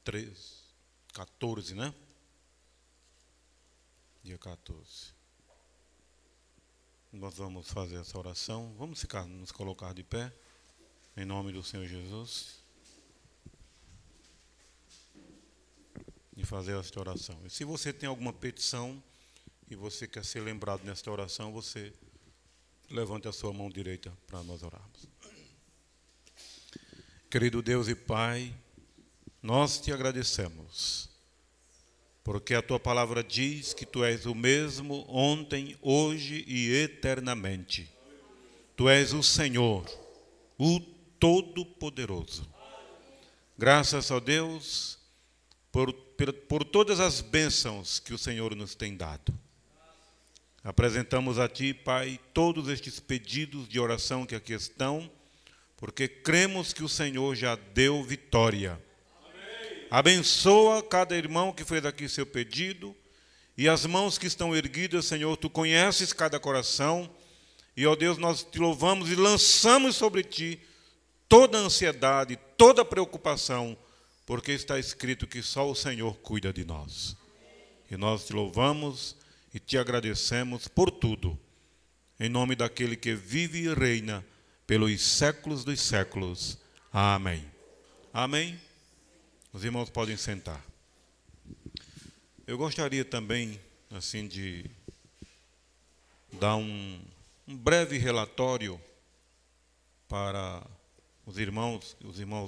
13, 14, né? Dia 14. Nós vamos fazer essa oração. Vamos nos colocar de pé, em nome do Senhor Jesus, e fazer esta oração. E se você tem alguma petição e você quer ser lembrado nesta oração, você levante a sua mão direita para nós orarmos. Querido Deus e Pai, nós te agradecemos, porque a tua palavra diz que tu és o mesmo ontem, hoje e eternamente. Tu és o Senhor, o Todo-Poderoso. Graças a Deus por todas as bênçãos que o Senhor nos tem dado. Apresentamos a Ti, Pai, todos estes pedidos de oração que aqui estão, porque cremos que o Senhor já deu vitória. Amém. Abençoa cada irmão que fez aqui seu pedido, e as mãos que estão erguidas, Senhor, Tu conheces cada coração, e, ó Deus, nós Te louvamos e lançamos sobre Ti toda a ansiedade, toda a preocupação, porque está escrito que só o Senhor cuida de nós. E nós Te louvamos e Te agradecemos por tudo, em nome daquele que vive e reina pelos séculos dos séculos. Amém. Amém. Os irmãos podem sentar. Eu gostaria também, assim, de dar um breve relatório para os irmãos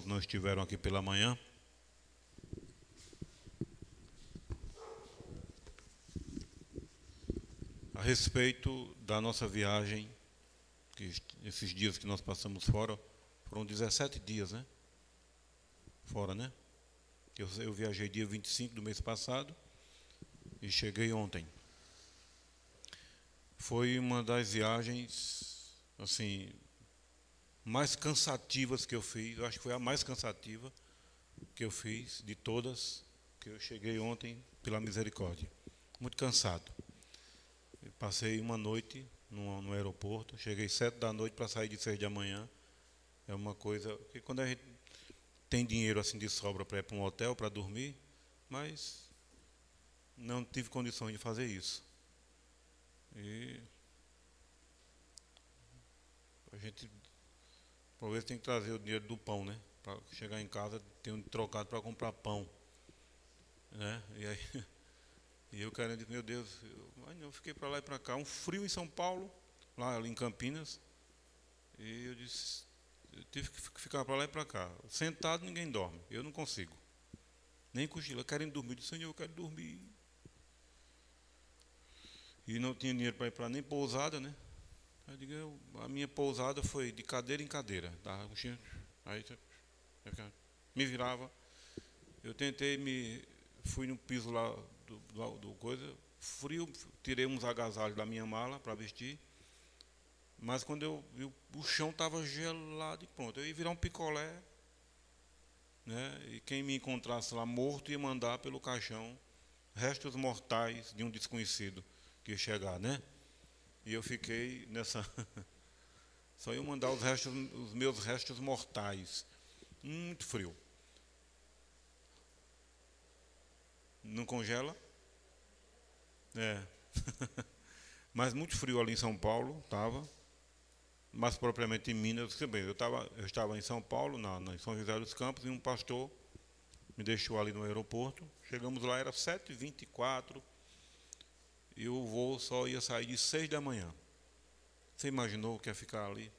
não estiveram aqui pela manhã. A respeito da nossa viagem, que esses dias que nós passamos fora, foram 17 dias, né? Fora, né? Eu viajei dia 25 do mês passado e cheguei ontem. Foi uma das viagens, assim, mais cansativas que eu fiz. Eu acho que foi a mais cansativa que eu fiz de todas, que eu cheguei ontem pela misericórdia. Muito cansado. Passei uma noite no aeroporto, cheguei 7 da noite para sair de 6 da manhã. É uma coisa que quando a gente tem dinheiro assim de sobra para ir para um hotel, para dormir, mas não tive condições de fazer isso. E a gente, por vezes, tem que trazer o dinheiro do pão, né? Para chegar em casa, ter um trocado para comprar pão, né? E aí, e eu querendo, meu Deus, eu fiquei para lá e para cá, um frio em São Paulo, lá ali em Campinas, e eu disse, eu tive que ficar para lá e para cá. Sentado ninguém dorme, eu não consigo. Nem cochila, querem dormir. Eu disse, Senhor, eu quero dormir. E não tinha dinheiro para ir para nem pousada, né? Eu digo, a minha pousada foi de cadeira em cadeira. Tá? Aí me virava. Eu fui no piso lá do coisa, frio, tirei uns agasalhos da minha mala para vestir. Mas quando eu vi, o chão estava gelado e pronto. Eu ia virar um picolé, né? E quem me encontrasse lá morto ia mandar pelo caixão restos mortais de um desconhecido que ia chegar, né? E eu fiquei nessa... Só ia mandar os meus restos mortais. Muito frio. Não congela? É. Mas muito frio ali em São Paulo, estava. Mais propriamente em Minas. Eu estava em São Paulo, em São José dos Campos, e um pastor me deixou ali no aeroporto. Chegamos lá, era 7h24, e o voo só ia sair de 6 da manhã. Você imaginou que ia ficar ali,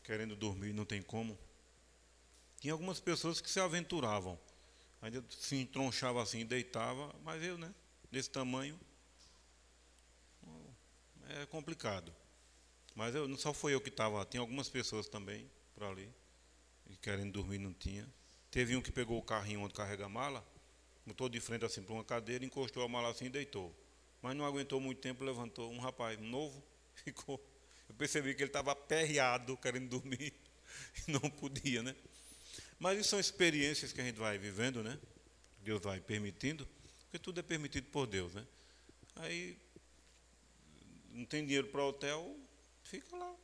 querendo dormir, não tem como? Tinha algumas pessoas que se aventuravam, ainda se entronchava assim, deitava, mas eu, né, desse tamanho, é complicado. Mas não só foi eu que estava, tinha algumas pessoas também por ali, e querendo dormir não tinha. Teve um que pegou o carrinho onde carrega a mala, botou de frente assim para uma cadeira, encostou a mala assim e deitou. Mas não aguentou muito tempo, levantou um rapaz novo, ficou. Eu percebi que ele estava aperreado, querendo dormir, e não podia, né? Mas isso são experiências que a gente vai vivendo, né? Deus vai permitindo, porque tudo é permitido por Deus, né? Aí, não tem dinheiro para hotel, fica lá,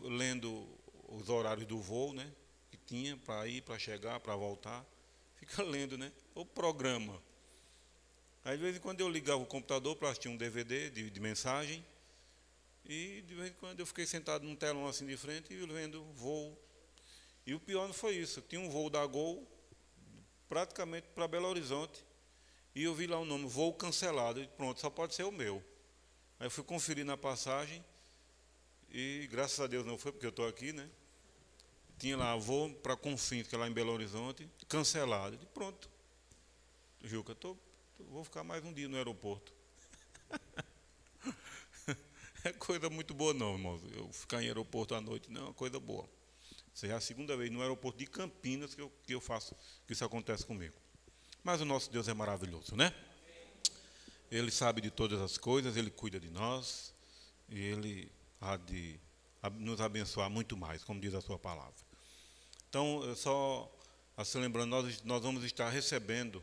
lendo os horários do voo, né? Que tinha para ir, para chegar, para voltar. fica lendo, né? O programa. Aí de vez em quando eu ligava o computador para assistir um DVD de mensagem. E de vez em quando eu fiquei sentado num telão assim de frente e vendo voo. E o pior não foi isso. Tinha um voo da Gol praticamente para Belo Horizonte. E eu vi lá o nome, voo cancelado. E pronto, só pode ser o meu. Aí eu fui conferir na passagem. E graças a Deus não foi, porque eu estou aqui, né? Tinha lá voo para Confins, que é lá em Belo Horizonte, cancelado. E pronto. Juca, vou ficar mais um dia no aeroporto. É coisa muito boa não, irmãos. Eu ficar em aeroporto à noite não é uma coisa boa. Isso é a segunda vez no aeroporto de Campinas que eu faço, que isso acontece comigo. Mas o nosso Deus é maravilhoso, né? Ele sabe de todas as coisas, Ele cuida de nós e Ele há de nos abençoar muito mais, como diz a sua palavra. Então, só assim lembrando, nós vamos estar recebendo,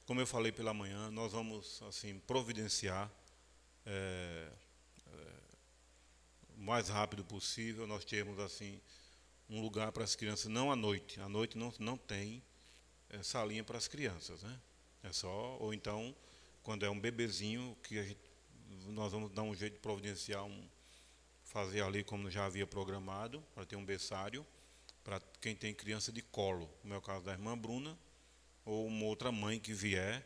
como eu falei pela manhã, nós vamos assim providenciar o mais rápido possível, nós temos assim um lugar para as crianças, não à noite. À noite não tem salinha para as crianças, né? É só, ou então, quando é um bebezinho, nós vamos dar um jeito de providenciar, fazer ali como já havia programado, para ter um berçário, para quem tem criança de colo, no meu caso da irmã Bruna, ou uma outra mãe que vier,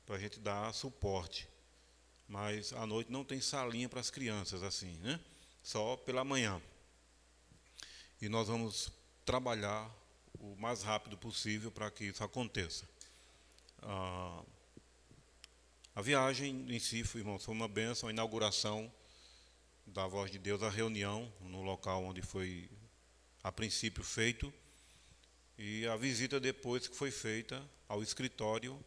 para a gente dar suporte. Mas à noite não tem salinha para as crianças, assim, né? Só pela manhã. E nós vamos trabalhar o mais rápido possível para que isso aconteça. A viagem em si, irmãos, foi uma bênção, a inauguração da Voz de Deus, a reunião no local onde foi a princípio feito, e a visita depois que foi feita ao escritório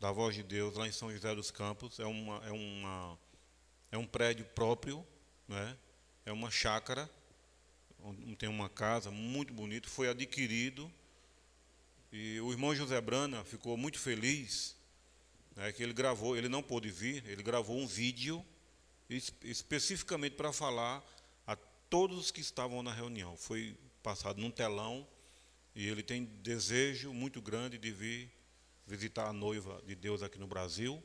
da Voz de Deus lá em São José dos Campos. É um prédio próprio, né? É uma chácara, onde tem uma casa muito bonita, foi adquirido, e o irmão José Brana ficou muito feliz, né, que ele não pôde vir, ele gravou um vídeo especificamente para falar a todos os que estavam na reunião. Foi passado num telão, e ele tem desejo muito grande de vir visitar a noiva de Deus aqui no Brasil,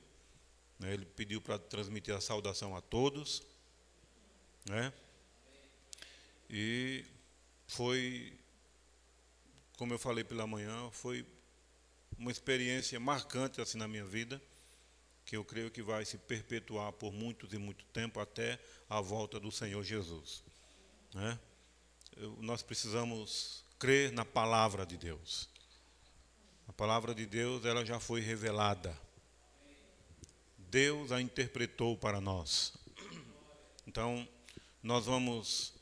né? Ele pediu para transmitir a saudação a todos, né? E foi, como eu falei pela manhã, foi uma experiência marcante assim na minha vida, que eu creio que vai se perpetuar por muitos e muito tempo até a volta do Senhor Jesus, né? Nós precisamos crer na palavra de Deus. A palavra de Deus, ela já foi revelada. Deus a interpretou para nós. Então, nós vamos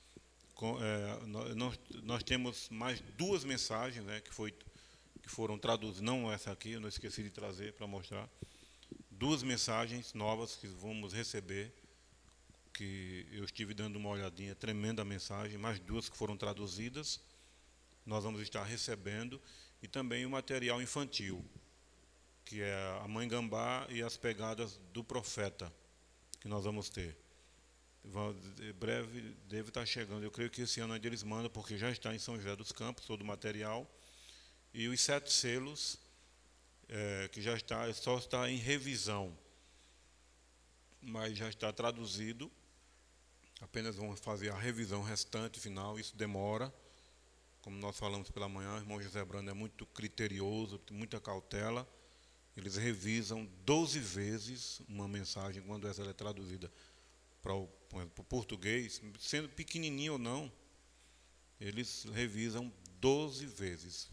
nós temos mais duas mensagens, né, que foram traduzidas, não essa aqui, eu não esqueci de trazer para mostrar. Duas mensagens novas que vamos receber, que eu estive dando uma olhadinha, tremenda mensagem, mais duas que foram traduzidas, nós vamos estar recebendo, e também o material infantil, que é a Mãe Gambá e as Pegadas do Profeta, que nós vamos ter. Em breve deve estar chegando, eu creio que esse ano ainda eles mandam, porque já está em São José dos Campos, todo o material, e os 7 selos, que já está, só está em revisão, mas já está traduzido, apenas vamos fazer a revisão restante final, isso demora, como nós falamos pela manhã, o irmão José Brando é muito criterioso, tem muita cautela, eles revisam 12 vezes uma mensagem, quando essa é traduzida para o português, sendo pequenininho ou não, eles revisam 12 vezes,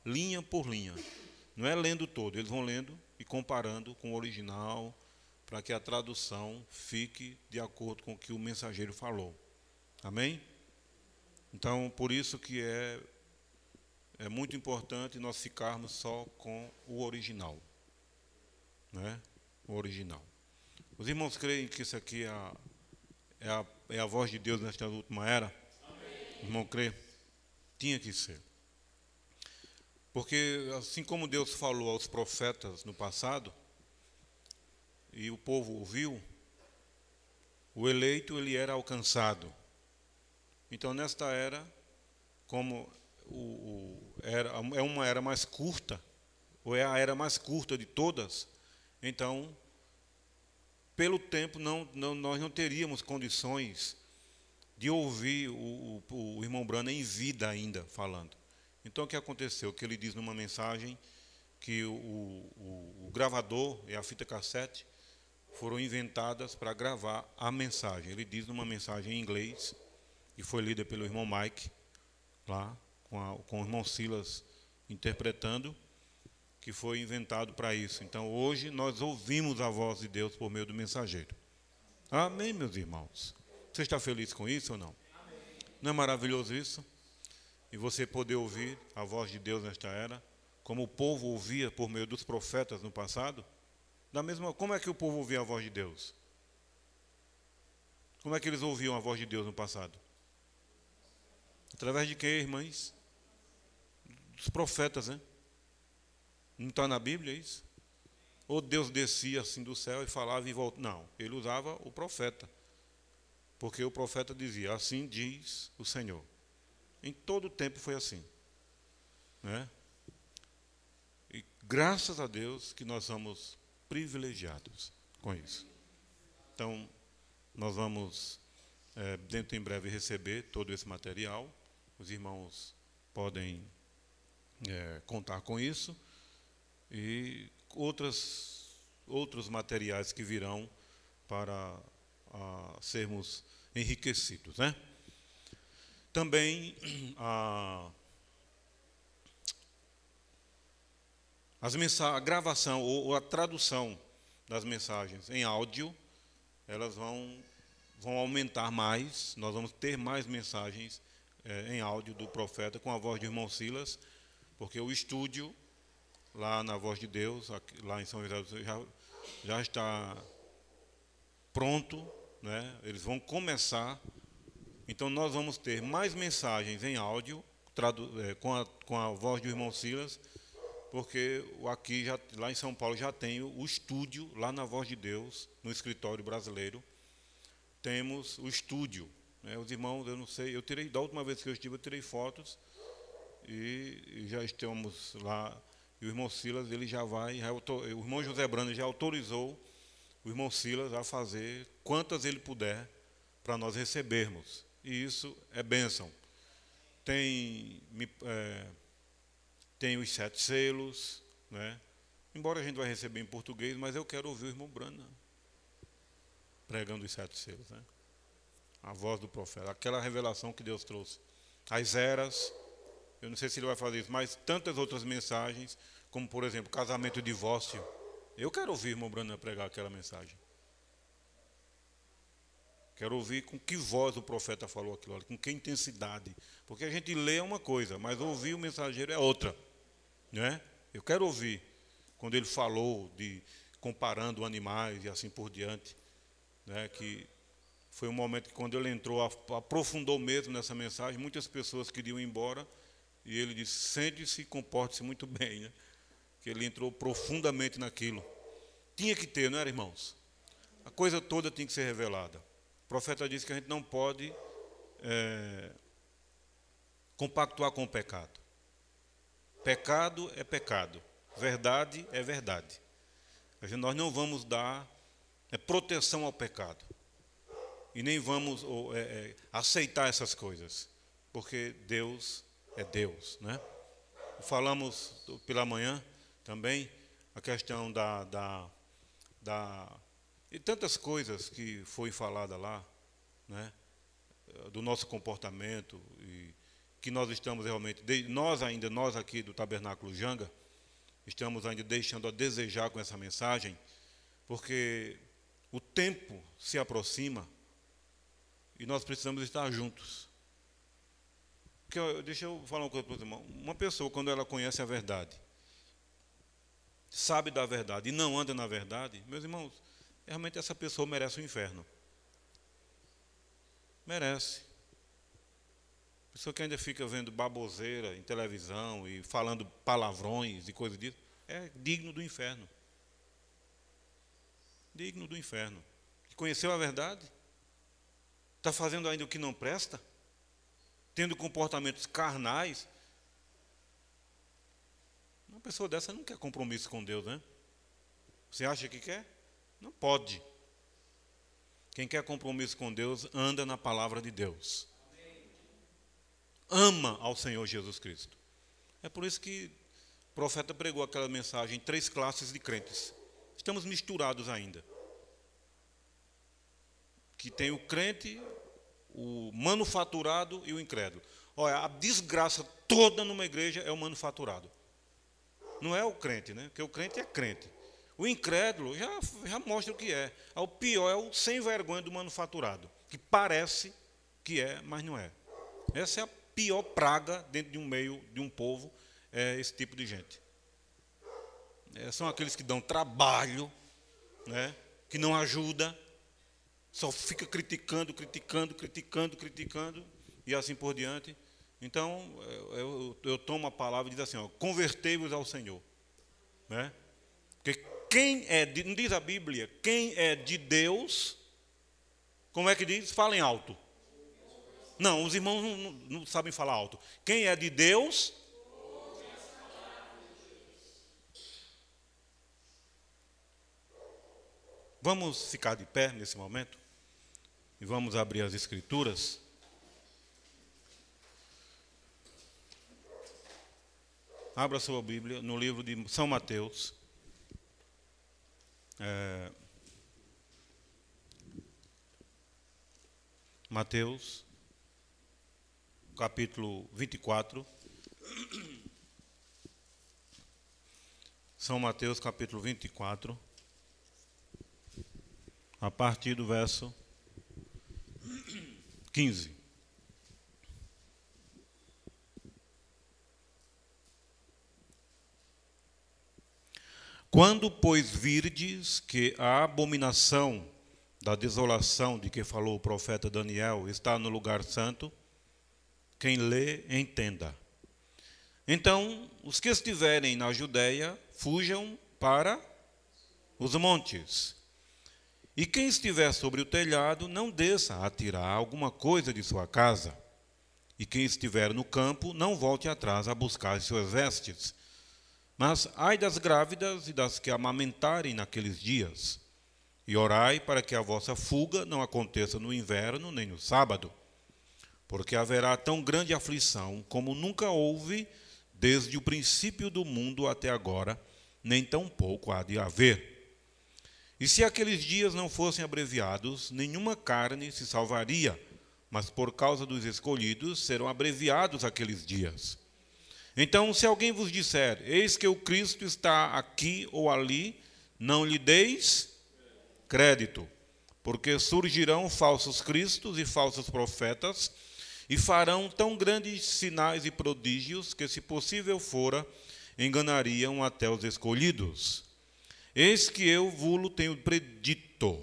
linha por linha. Não é lendo todo, eles vão lendo e comparando com o original, para que a tradução fique de acordo com o que o mensageiro falou. Amém? Então, por isso que é muito importante nós ficarmos só com o original, né? O original. Os irmãos creem que isso aqui é a voz de Deus nesta última era? Amém. O irmão crê? Tinha que ser. Porque assim como Deus falou aos profetas no passado, e o povo ouviu, o eleito ele era alcançado. Então, nesta era, como é uma era mais curta, ou é a era mais curta de todas, então, pelo tempo, nós não teríamos condições de ouvir o irmão Branham em vida ainda falando. Então, o que aconteceu? Que ele diz numa mensagem que o gravador e a fita cassete foram inventadas para gravar a mensagem. Ele diz numa mensagem em inglês, que foi lida pelo irmão Mike, lá, com o irmão Silas interpretando, que foi inventado para isso. Então, hoje, nós ouvimos a voz de Deus por meio do mensageiro. Amém, meus irmãos? Você está feliz com isso ou não? Amém. Não é maravilhoso isso? E você poder ouvir a voz de Deus nesta era, como o povo ouvia por meio dos profetas no passado? Como é que o povo ouvia a voz de Deus? Como é que eles ouviam a voz de Deus no passado? Através de quê, irmãs? Dos profetas, né? Não está na Bíblia isso? Ou Deus descia assim do céu e falava e voltava? Não, ele usava o profeta. Porque o profeta dizia, assim diz o Senhor. Em todo o tempo foi assim. Né? E graças a Deus que nós somos privilegiados com isso. Então, nós vamos, dentro em breve, receber todo esse material. Os irmãos podem contar com isso. E outros materiais que virão para sermos enriquecidos, né? Também a gravação ou a tradução das mensagens em áudio, elas vão aumentar mais. Nós vamos ter mais mensagens em áudio do profeta com a voz do irmão Silas, porque o estúdio lá na Voz de Deus, lá em São José, já está pronto, né? Eles vão começar. Então, nós vamos ter mais mensagens em áudio, com a voz do irmão Silas, porque aqui, lá em São Paulo, já tem o estúdio, lá na Voz de Deus, no escritório brasileiro, temos o estúdio. Né? Os irmãos, eu não sei, da última vez que eu estive, eu tirei fotos, e já estamos lá. E o irmão Silas, ele o irmão José Brando já autorizou o irmão Silas a fazer quantas ele puder para nós recebermos. E isso é bênção. Tem os 7 selos, né? Embora a gente vai receber em português, mas eu quero ouvir o irmão Brando pregando os 7 selos, né? A voz do profeta, aquela revelação que Deus trouxe. As eras. Eu não sei se ele vai fazer isso, mas tantas outras mensagens, como, por exemplo, casamento e divórcio. Eu quero ouvir o irmão Branham pregar aquela mensagem. Quero ouvir com que voz o profeta falou aquilo, com que intensidade. Porque a gente lê uma coisa, mas ouvir o mensageiro é outra. Né? Eu quero ouvir quando ele falou de comparando animais e assim por diante. Né? Que foi um momento que, quando ele entrou, aprofundou mesmo nessa mensagem. Muitas pessoas queriam ir embora. E ele disse, sente-se e comporte-se muito bem. Né? Que ele entrou profundamente naquilo. Tinha que ter, não era, irmãos? A coisa toda tinha que ser revelada. O profeta disse que a gente não pode compactuar com o pecado. Pecado é pecado. Verdade é verdade. Nós não vamos dar proteção ao pecado. E nem vamos aceitar essas coisas. Porque Deus é Deus, né? Falamos pela manhã também a questão e tantas coisas que foi falada lá, né? Do nosso comportamento, e que nós estamos realmente, nós aqui do Tabernáculo Janga, estamos ainda deixando a desejar com essa mensagem, porque o tempo se aproxima e nós precisamos estar juntos. Porque, deixa eu falar uma coisa para os irmãos. Uma pessoa, quando ela conhece a verdade, sabe da verdade e não anda na verdade, meus irmãos, realmente essa pessoa merece o inferno. Merece. Pessoa que ainda fica vendo baboseira em televisão e falando palavrões e coisas disso, é digno do inferno. Digno do inferno. Conheceu a verdade? Está fazendo ainda o que não presta? Tendo comportamentos carnais, pessoa dessa não quer compromisso com Deus, né? Você acha que quer? Não pode. Quem quer compromisso com Deus anda na palavra de Deus. Ama ao Senhor Jesus Cristo. É por isso que o profeta pregou aquela mensagem, 3 classes de crentes. Estamos misturados ainda. Que tem o crente, o manufaturado e o incrédulo. Olha, a desgraça toda numa igreja é o manufaturado. Não é o crente, né? Porque o crente é crente. O incrédulo já mostra o que é. O pior é o sem vergonha do manufaturado, que parece que é, mas não é. Essa é a pior praga dentro de um meio, de um povo, é esse tipo de gente. São aqueles que dão trabalho, né? Que não ajuda, só fica criticando, e assim por diante. Então, eu tomo a palavra e diz assim, convertei-vos ao Senhor. Né? Porque não diz a Bíblia, quem é de Deus, como é que diz? Falem alto. Não, os irmãos não sabem falar alto. Quem é de Deus... Vamos ficar de pé nesse momento e vamos abrir as Escrituras. Abra sua Bíblia no livro de São Mateus. Mateus, capítulo 24. São Mateus, capítulo 24. A partir do verso 15. Quando, pois, virdes que a abominação da desolação de que falou o profeta Daniel está no lugar santo, quem lê, entenda. Então, os que estiverem na Judéia, fujam para os montes. E quem estiver sobre o telhado, não desça a tirar alguma coisa de sua casa. E quem estiver no campo, não volte atrás a buscar as suas vestes. Mas ai das grávidas e das que amamentarem naqueles dias. E orai para que a vossa fuga não aconteça no inverno, nem no sábado. Porque haverá tão grande aflição como nunca houve desde o princípio do mundo até agora, nem tão pouco há de haver. E se aqueles dias não fossem abreviados, nenhuma carne se salvaria, mas por causa dos escolhidos serão abreviados aqueles dias. Então, se alguém vos disser, eis que o Cristo está aqui ou ali, não lhe deis crédito, porque surgirão falsos cristos e falsos profetas, e farão tão grandes sinais e prodígios que, se possível fora, enganariam até os escolhidos. Eis que eu vulo tenho predito.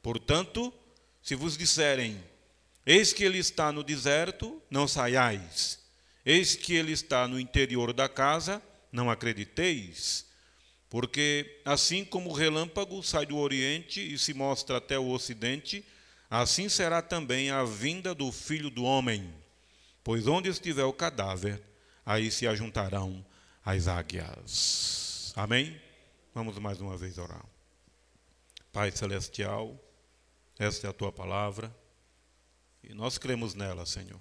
Portanto, se vos disserem, eis que ele está no deserto, não saiais. Eis que ele está no interior da casa, não acrediteis. Porque assim como o relâmpago sai do oriente e se mostra até o ocidente, assim será também a vinda do Filho do Homem. Pois onde estiver o cadáver, aí se ajuntarão as águias. Amém? Vamos mais uma vez orar. Pai Celestial, esta é a Tua palavra, e nós cremos nela, Senhor.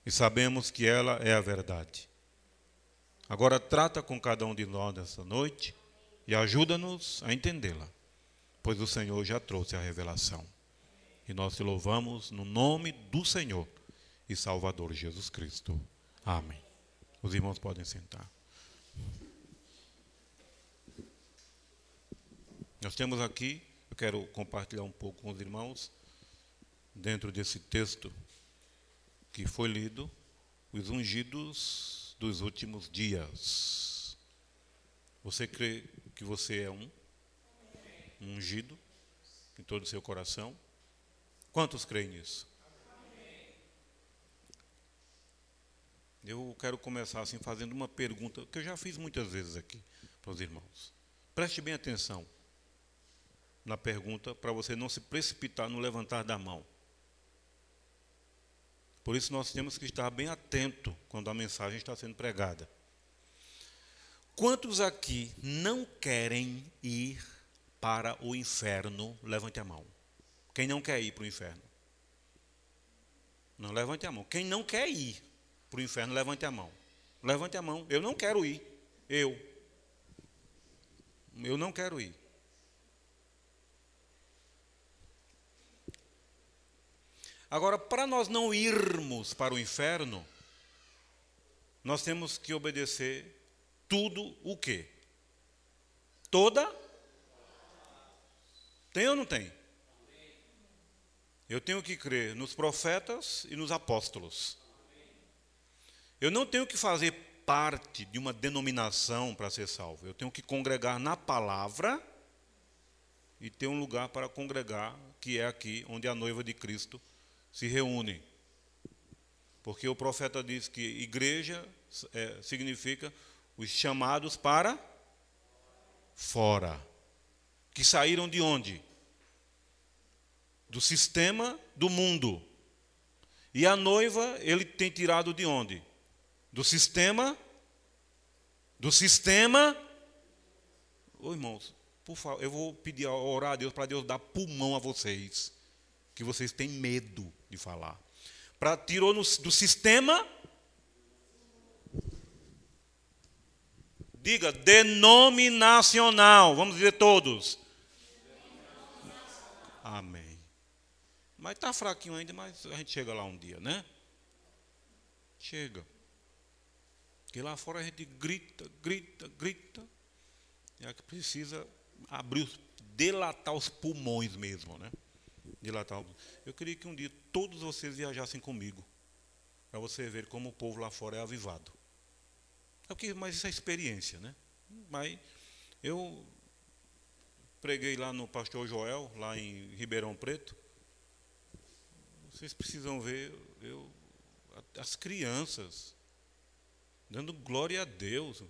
E sabemos que ela é a verdade. Agora trata com cada um de nós nessa noite e ajuda-nos a entendê-la, pois o Senhor já trouxe a revelação. E nós te louvamos no nome do Senhor e Salvador Jesus Cristo. Amém. Os irmãos podem sentar. Nós temos aqui, eu quero compartilhar um pouco com os irmãos, dentro desse texto que foi lido, os ungidos dos últimos dias. Você crê que você é um ungido em todo o seu coração? Quantos creem nisso? Eu quero começar assim fazendo uma pergunta, que eu já fiz muitas vezes aqui para os irmãos. Preste bem atenção na pergunta, para você não se precipitar no levantar da mão. Por isso nós temos que estar bem atento quando a mensagem está sendo pregada. Quantos aqui não querem ir para o inferno? Levante a mão. Quem não quer ir para o inferno? Não, levante a mão. Quem não quer ir para o inferno, levante a mão. Levante a mão. Eu não quero ir. Eu não quero ir. Agora, para nós não irmos para o inferno, nós temos que obedecer tudo o quê? Toda? Tem ou não tem? Eu tenho que crer nos profetas e nos apóstolos. Eu não tenho que fazer parte de uma denominação para ser salvo. Eu tenho que congregar na palavra e ter um lugar para congregar, que é aqui onde a noiva de Cristo se reúne. Porque o profeta diz que igreja significa os chamados para fora. Que saíram de onde? Do sistema do mundo. E a noiva, ele tem tirado de onde? Do sistema. Ô irmãos, por favor, eu vou pedir, orar a Deus para Deus dar pulmão a vocês, que vocês têm medo de falar. Tirou do sistema, diga, denominacional. Vamos dizer todos. Amém. Mas está fraquinho ainda, mas a gente chega lá um dia, né? Chega. Porque lá fora a gente grita. É que precisa delatar os pulmões mesmo, né? Eu queria que um dia todos vocês viajassem comigo, para você ver como o povo lá fora é avivado. Mas isso é experiência, né? Mas eu preguei lá no Pastor Joel, lá em Ribeirão Preto. Vocês precisam ver as crianças dando glória a Deus,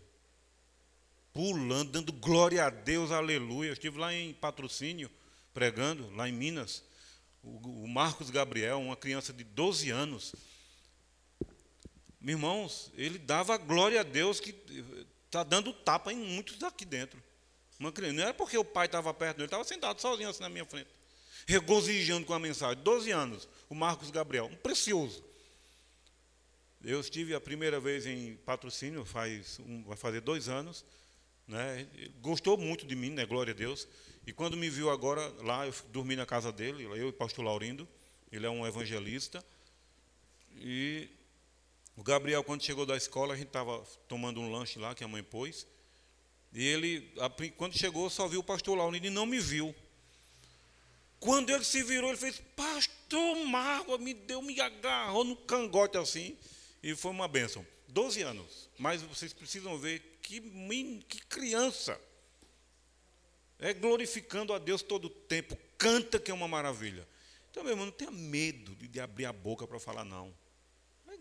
pulando, dando glória a Deus, aleluia. Eu estive lá em Patrocínio, pregando, lá em Minas. O Marcos Gabriel, uma criança de 12 anos. Meus irmãos, ele dava glória a Deus, que está dando tapa em muitos daqui dentro. Uma criança, não era porque o pai estava perto dele, ele estava sentado sozinho assim na minha frente, regozijando com a mensagem. 12 anos, o Marcos Gabriel, um precioso. Eu estive a primeira vez em Patrocínio, vai fazer 2 anos, né? Gostou muito de mim, né? Glória a Deus. E quando me viu agora lá, eu dormi na casa dele, eu e o pastor Laurindo, ele é um evangelista. E o Gabriel, quando chegou da escola, a gente estava tomando um lanche lá, que a mãe pôs. E ele, quando chegou, só viu o pastor Laurindo e não me viu. Quando ele se virou, ele fez, pastor Marcos, me agarrou no cangote assim. E foi uma bênção. 12 anos. Mas vocês precisam ver que criança. É glorificando a Deus todo o tempo. Canta, que é uma maravilha. Então, meu irmão, não tenha medo de abrir a boca para falar, não.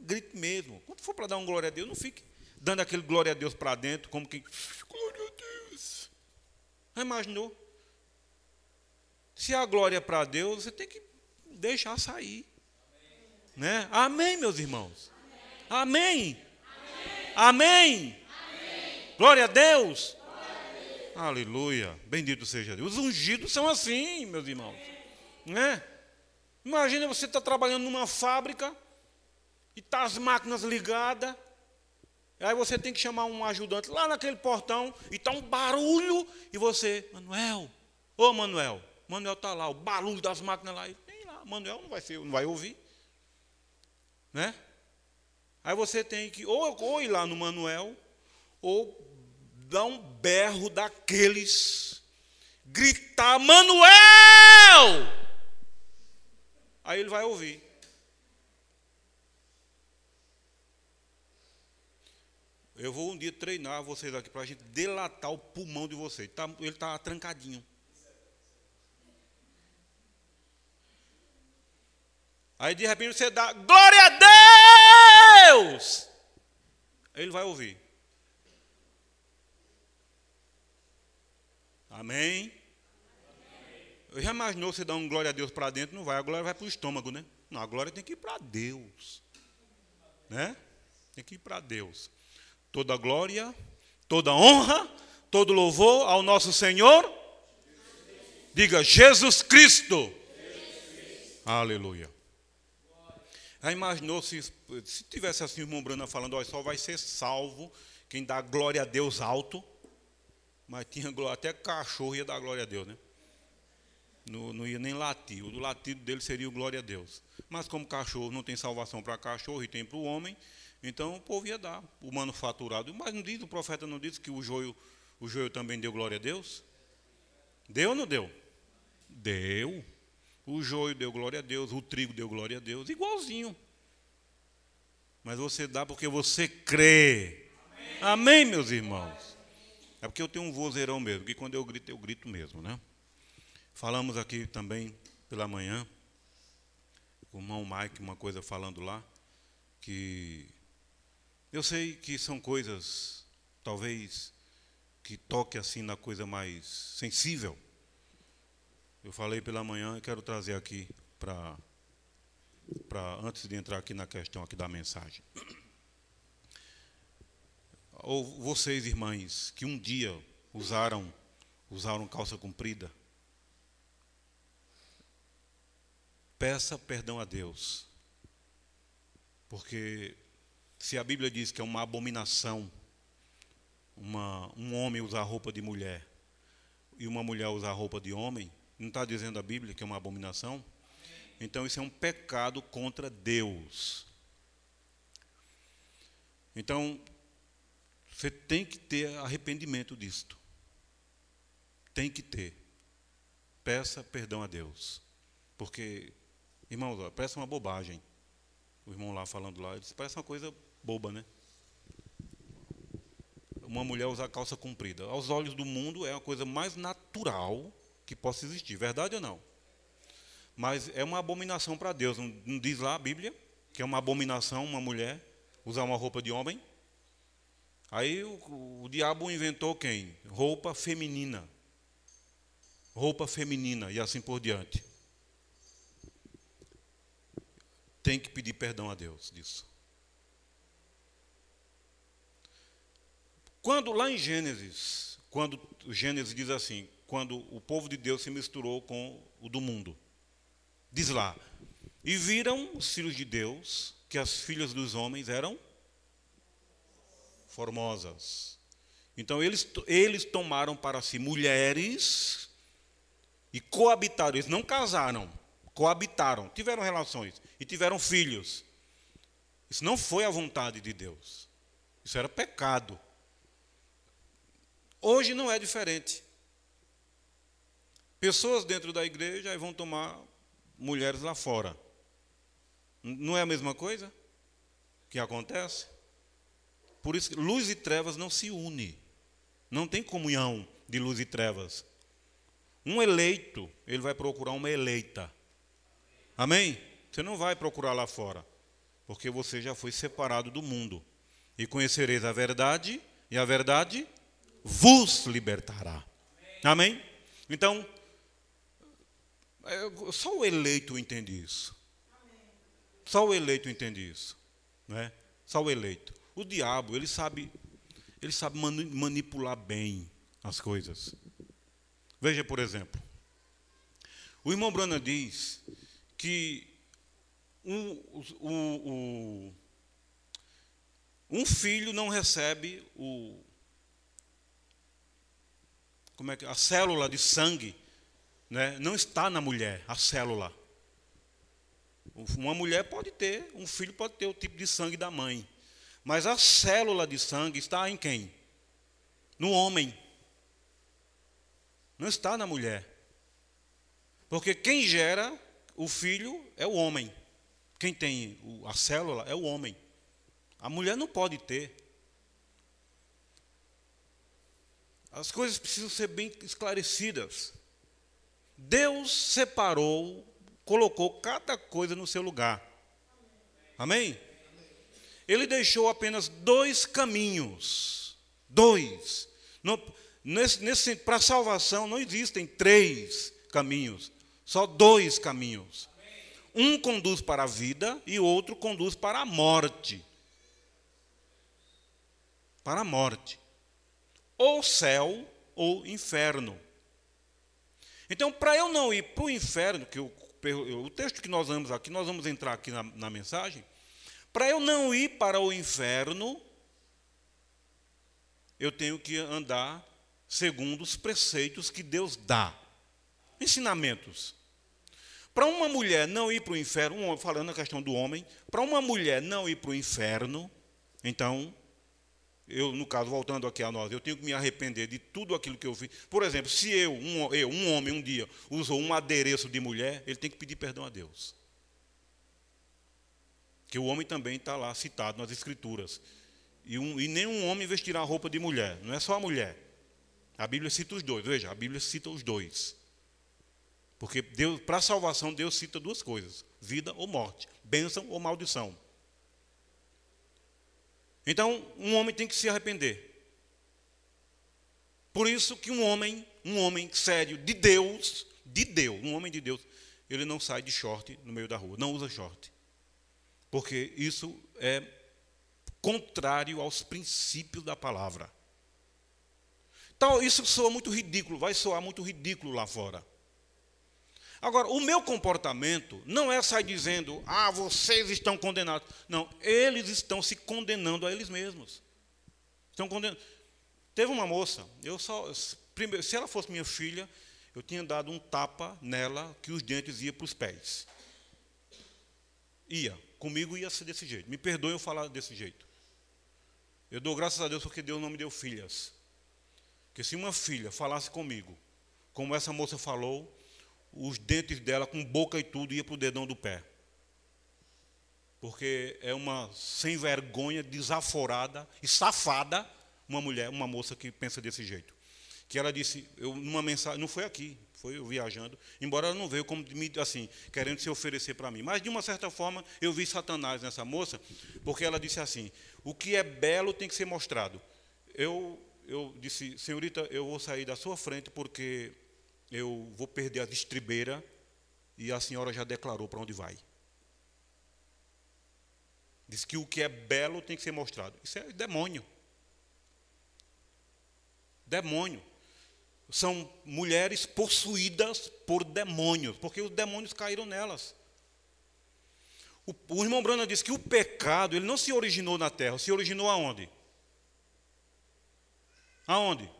Grite mesmo. Quando for para dar um glória a Deus, não fique dando aquele glória a Deus para dentro, como que, glória a Deus. Já imaginou? Se a glória é para Deus, você tem que deixar sair. Amém, né? Amém, meus irmãos? Amém. Amém. Glória a Deus. Aleluia. Bendito seja Deus. Os ungidos são assim, meus irmãos. Né? Imagina você estar trabalhando numa fábrica e tá as máquinas ligadas. Aí você tem que chamar um ajudante lá naquele portão e está um barulho. E você, Manuel, ô Manuel está lá, o barulho das máquinas lá. E tem lá, Manuel não vai ouvir. Né? Aí você tem que ou ir lá no Manuel, ou dar um berro daqueles, gritar, Manuel! Aí ele vai ouvir. Eu vou um dia treinar vocês aqui para a gente delatar o pulmão de vocês. Ele está trancadinho. Aí de repente você dá glória a Deus! Aí ele vai ouvir. Amém? Eu já imaginou você dar um glória a Deus para dentro? Não vai, a glória vai para o estômago, né? Não, a glória tem que ir para Deus. Né? Tem que ir para Deus. Toda glória Toda honra, todo louvor ao nosso Senhor. Diga, Jesus Cristo. Aleluia. Já imaginou se tivesse assim o irmão Brana falando, olha, só vai ser salvo quem dá glória a Deus alto. Mas tinha até cachorro ia dar glória a Deus, né? Não ia nem latir. O latido dele seria o glória a Deus. Mas como cachorro não tem salvação para cachorro e tem para o homem, então o povo ia dar o manufaturado. Mas não diz, o profeta não disse que o joio também deu glória a Deus? Deu ou não deu? Deu. O joio deu glória a Deus, o trigo deu glória a Deus, igualzinho. Mas você dá porque você crê. Amém, meus irmãos? É porque eu tenho um vozeirão mesmo, que quando eu grito mesmo, né? Falamos aqui também pela manhã, o irmão Mike, uma coisa falando lá, que eu sei que são coisas, talvez, que toque assim na coisa mais sensível. Eu falei pela manhã e quero trazer aqui para antes de entrar aqui na questão aqui da mensagem. Ou vocês, irmãs, que um dia usaram calça comprida, peça perdão a Deus. Porque se a Bíblia diz que é uma abominação um homem usar roupa de mulher e uma mulher usar roupa de homem, não está dizendo a Bíblia que é uma abominação? Então isso é um pecado contra Deus. Então você tem que ter arrependimento disto. Tem que ter. Peça perdão a Deus. Porque, irmãos, parece uma bobagem. O irmão lá falando lá, ele disse, parece uma coisa boba, né? Uma mulher usar calça comprida. Aos olhos do mundo é a coisa mais natural que possa existir. Verdade ou não? Mas é uma abominação para Deus. Não diz lá a Bíblia que é uma abominação uma mulher usar uma roupa de homem? Aí o diabo inventou quem? Roupa feminina. Roupa feminina e assim por diante. Tem que pedir perdão a Deus disso. Quando lá em Gênesis, quando o Gênesis diz assim, quando o povo de Deus se misturou com o do mundo, diz lá, e viram os filhos de Deus que as filhas dos homens eram formosas. Então eles tomaram para si mulheres e coabitaram, eles não casaram, coabitaram, tiveram relações e tiveram filhos. Isso não foi a vontade de Deus. Isso era pecado. Hoje não é diferente. Pessoas dentro da igreja vão tomar mulheres lá fora. Não é a mesma coisa que acontece? Por isso, luz e trevas não se unem. Não tem comunhão de luz e trevas. Um eleito, ele vai procurar uma eleita. Amém? Você não vai procurar lá fora, porque você já foi separado do mundo. E conhecereis a verdade, e a verdade vos libertará. Amém? Então, só o eleito entende isso. Só o eleito entende isso. Né? Só o eleito. O diabo, ele sabe manipular bem as coisas. Veja, por exemplo, o irmão Brana diz que um filho não recebe a célula de sangue, né? Não está na mulher, a célula. Uma mulher pode ter, um filho pode ter o tipo de sangue da mãe. Mas a célula de sangue está em quem? No homem. Não está na mulher. Porque quem gera o filho é o homem. Quem tem a célula é o homem. A mulher não pode ter. As coisas precisam ser bem esclarecidas. Deus separou, colocou cada coisa no seu lugar. Amém? Ele deixou apenas 2 caminhos. 2. Para a salvação não existem 3 caminhos. Só 2 caminhos. Um conduz para a vida e outro conduz para a morte. Para a morte. ou céu ou inferno. Então, para eu não ir para o inferno, que o texto que nós lemos aqui, nós vamos entrar aqui na mensagem, para eu não ir para o inferno, eu tenho que andar segundo os preceitos que Deus dá, ensinamentos. Para uma mulher não ir para o inferno, falando na questão do homem, para uma mulher não ir para o inferno, então, no caso, voltando aqui a nós, eu tenho que me arrepender de tudo aquilo que eu fiz. Por exemplo, se um homem, um dia, usou um adereço de mulher, ele tem que pedir perdão a Deus. Que o homem também está lá citado nas Escrituras. E nenhum homem vestirá a roupa de mulher, não é só a mulher. A Bíblia cita os dois, veja, a Bíblia cita os dois. Porque para a salvação, Deus cita duas coisas: vida ou morte, bênção ou maldição. Então, um homem tem que se arrepender. Por isso que um homem sério, um homem de Deus, ele não sai de short no meio da rua, não usa short. Porque isso é contrário aos princípios da palavra. Então, isso soa muito ridículo, vai soar muito ridículo lá fora. Agora, o meu comportamento não é sair dizendo, vocês estão condenados. Não, eles estão se condenando a eles mesmos. Estão condenando. Teve uma moça, se ela fosse minha filha, eu tinha dado um tapa nela que os dentes iam para os pés. Comigo ia ser desse jeito. Me perdoe eu falar desse jeito. Eu dou graças a Deus porque Deus não me deu filhas. Porque se uma filha falasse comigo, como essa moça falou, os dentes dela, com boca e tudo, ia para o dedão do pé. Porque é uma sem vergonha, desaforada e safada, uma moça que pensa desse jeito. Que ela disse, numa mensagem, não foi aqui, foi eu viajando, embora ela não veio como assim, querendo se oferecer para mim. Mas, de uma certa forma, eu vi Satanás nessa moça, porque ela disse assim, o que é belo tem que ser mostrado. Eu disse, senhorita, eu vou sair da sua frente porque eu vou perder a estribeira e a senhora já declarou para onde vai. Diz que o que é belo tem que ser mostrado. Isso é demônio. Demônio. São mulheres possuídas por demônios, porque os demônios caíram nelas. O irmão Branham diz que o pecado, ele não se originou na terra, se originou aonde? Aonde?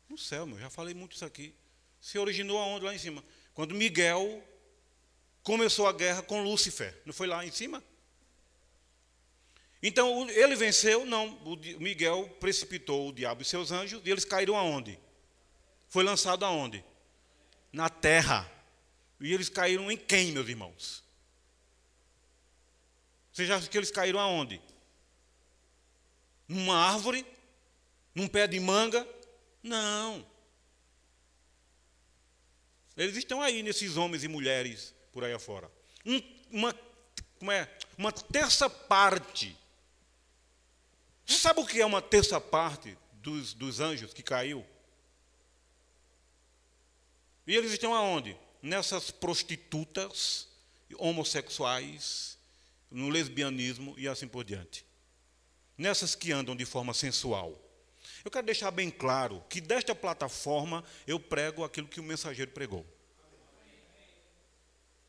No céu, já falei muito isso aqui. Se originou aonde? Lá em cima. Quando Miguel começou a guerra com Lúcifer. Não foi lá em cima? Então, ele venceu? Não. Miguel precipitou o diabo e seus anjos, e eles caíram aonde? Foi lançado aonde? Na terra. E eles caíram em quem, meus irmãos? Vocês acham que eles caíram aonde? Numa árvore? Num pé de manga? Não. Eles estão aí, nesses homens e mulheres por aí afora. Uma terça parte. Você sabe o que é uma terça parte dos anjos que caiu? E eles estão aonde? Nessas prostitutas, homossexuais, no lesbianismo e assim por diante. Nessas que andam de forma sensual. Eu quero deixar bem claro que desta plataforma eu prego aquilo que o mensageiro pregou.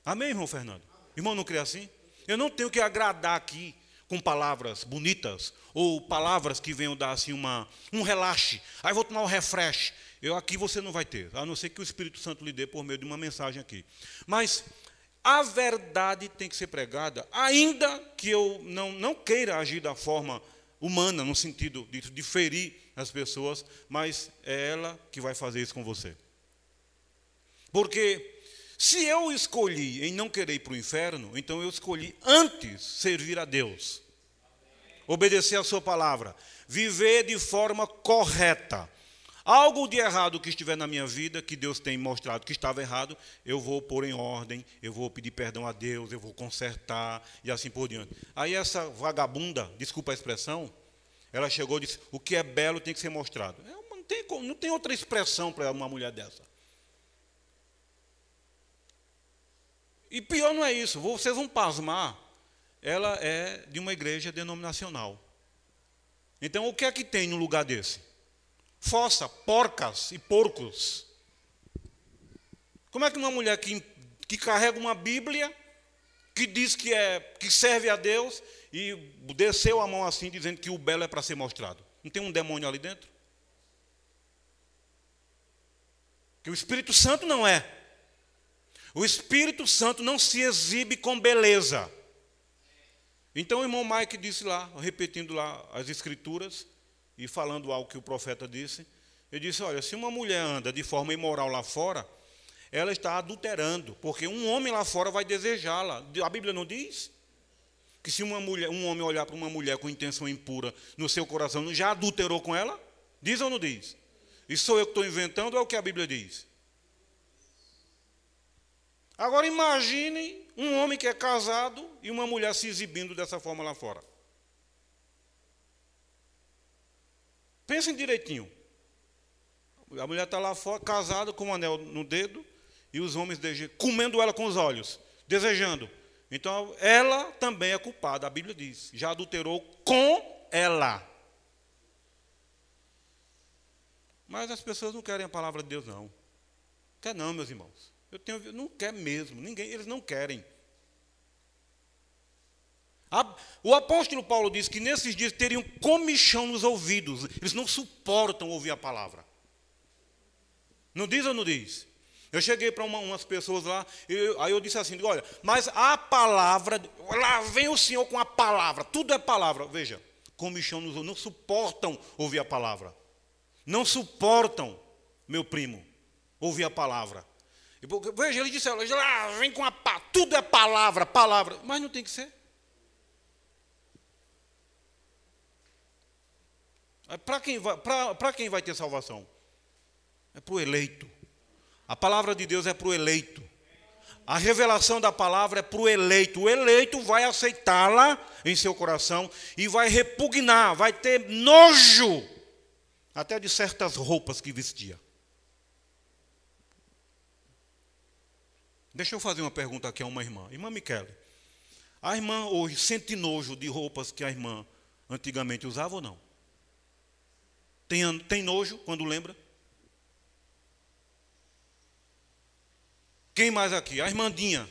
Amém, irmão Fernando? Irmão, não crê assim? Eu não tenho que agradar aqui com palavras bonitas ou palavras que venham dar assim um relaxe. Aí vou tomar um refresh. Aqui você não vai ter, a não ser que o Espírito Santo lhe dê por meio de uma mensagem aqui. Mas a verdade tem que ser pregada, ainda que eu não queira agir da forma humana, no sentido de ferir as pessoas, mas é ela que vai fazer isso com você. Porque se eu escolhi em não querer ir para o inferno, então eu escolhi antes servir a Deus, obedecer a sua palavra, viver de forma correta. Algo de errado que estiver na minha vida, que Deus tem mostrado que estava errado, eu vou pôr em ordem, eu vou pedir perdão a Deus, eu vou consertar e assim por diante. Aí essa vagabunda, desculpa a expressão, ela chegou e disse, o que é belo tem que ser mostrado. Não tem outra expressão para uma mulher dessa. E pior não é isso, vocês vão pasmar, ela é de uma igreja denominacional. Então o que é que tem no lugar desse? fossa, porcas e porcos. Como é que uma mulher que carrega uma Bíblia, que diz que serve a Deus, e desceu a mão assim, dizendo que o belo é para ser mostrado? Não tem um demônio ali dentro? Que o Espírito Santo não é. O Espírito Santo não se exibe com beleza. Então o irmão Mike disse lá, repetindo lá as escrituras e falando algo que o profeta disse, ele disse, olha, se uma mulher anda de forma imoral lá fora, ela está adulterando, porque um homem lá fora vai desejá-la. A Bíblia não diz que se um homem olhar para uma mulher com intenção impura no seu coração, já adulterou com ela? Diz ou não diz? Isso sou eu que estou inventando ou é o que a Bíblia diz? Agora imagine um homem que é casado e uma mulher se exibindo dessa forma lá fora. Pensem direitinho. A mulher está lá fora, casada, com um anel no dedo, e os homens comendo ela com os olhos, desejando. Então, ela também é culpada, a Bíblia diz. Já adulterou com ela. Mas as pessoas não querem a palavra de Deus, não. Quer não, meus irmãos. Não quer mesmo, ninguém, eles não querem. O apóstolo Paulo diz que nesses dias teriam comichão nos ouvidos. Eles não suportam ouvir a palavra. Não diz ou não diz? Eu cheguei para umas pessoas lá, aí eu disse assim, olha, mas a palavra, lá vem o Senhor com a palavra, tudo é palavra. Veja, comichão nos ouvidos, não suportam ouvir a palavra. Não suportam, meu primo, ouvir a palavra. Veja, ele disse, lá vem com tudo é palavra, palavra. Mas não tem que ser. Para quem vai ter salvação? É para o eleito. A palavra de Deus é para o eleito. A revelação da palavra é para o eleito. O eleito vai aceitá-la em seu coração e vai repugnar, vai ter nojo até de certas roupas que vestia. Deixa eu fazer uma pergunta aqui a uma irmã. Irmã Michele, a irmã hoje sente nojo de roupas que a irmã antigamente usava ou não? Tem nojo quando lembra? Quem mais aqui? A irmã Dinha.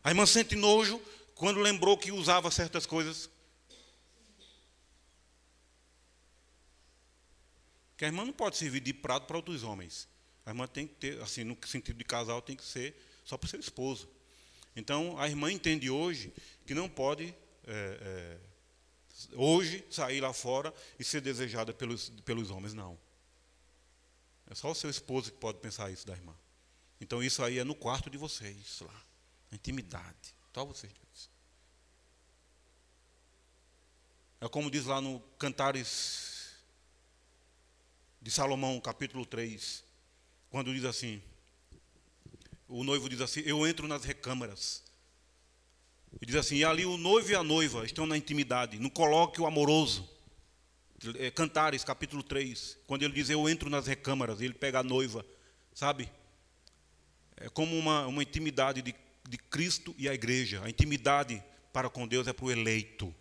A irmã sente nojo quando lembrou que usava certas coisas? Porque a irmã não pode servir de prato para outros homens. A irmã tem que ter, assim, no sentido de casal, tem que ser só para o seu esposo. Então, a irmã entende hoje que não pode, hoje, sair lá fora e ser desejada pelos homens, não. É só o seu esposo que pode pensar isso da irmã. Então, isso aí é no quarto de vocês, lá, na intimidade. Só vocês dois. É como diz lá no Cantares de Salomão, capítulo 3, quando diz assim, o noivo diz assim, eu entro nas recâmaras. E diz assim, e ali o noivo e a noiva estão na intimidade, no colóquio amoroso. Cantares, capítulo 3, quando ele diz, eu entro nas recâmaras, ele pega a noiva, sabe? É como uma intimidade de Cristo e a igreja. A intimidade para com Deus é para o eleito.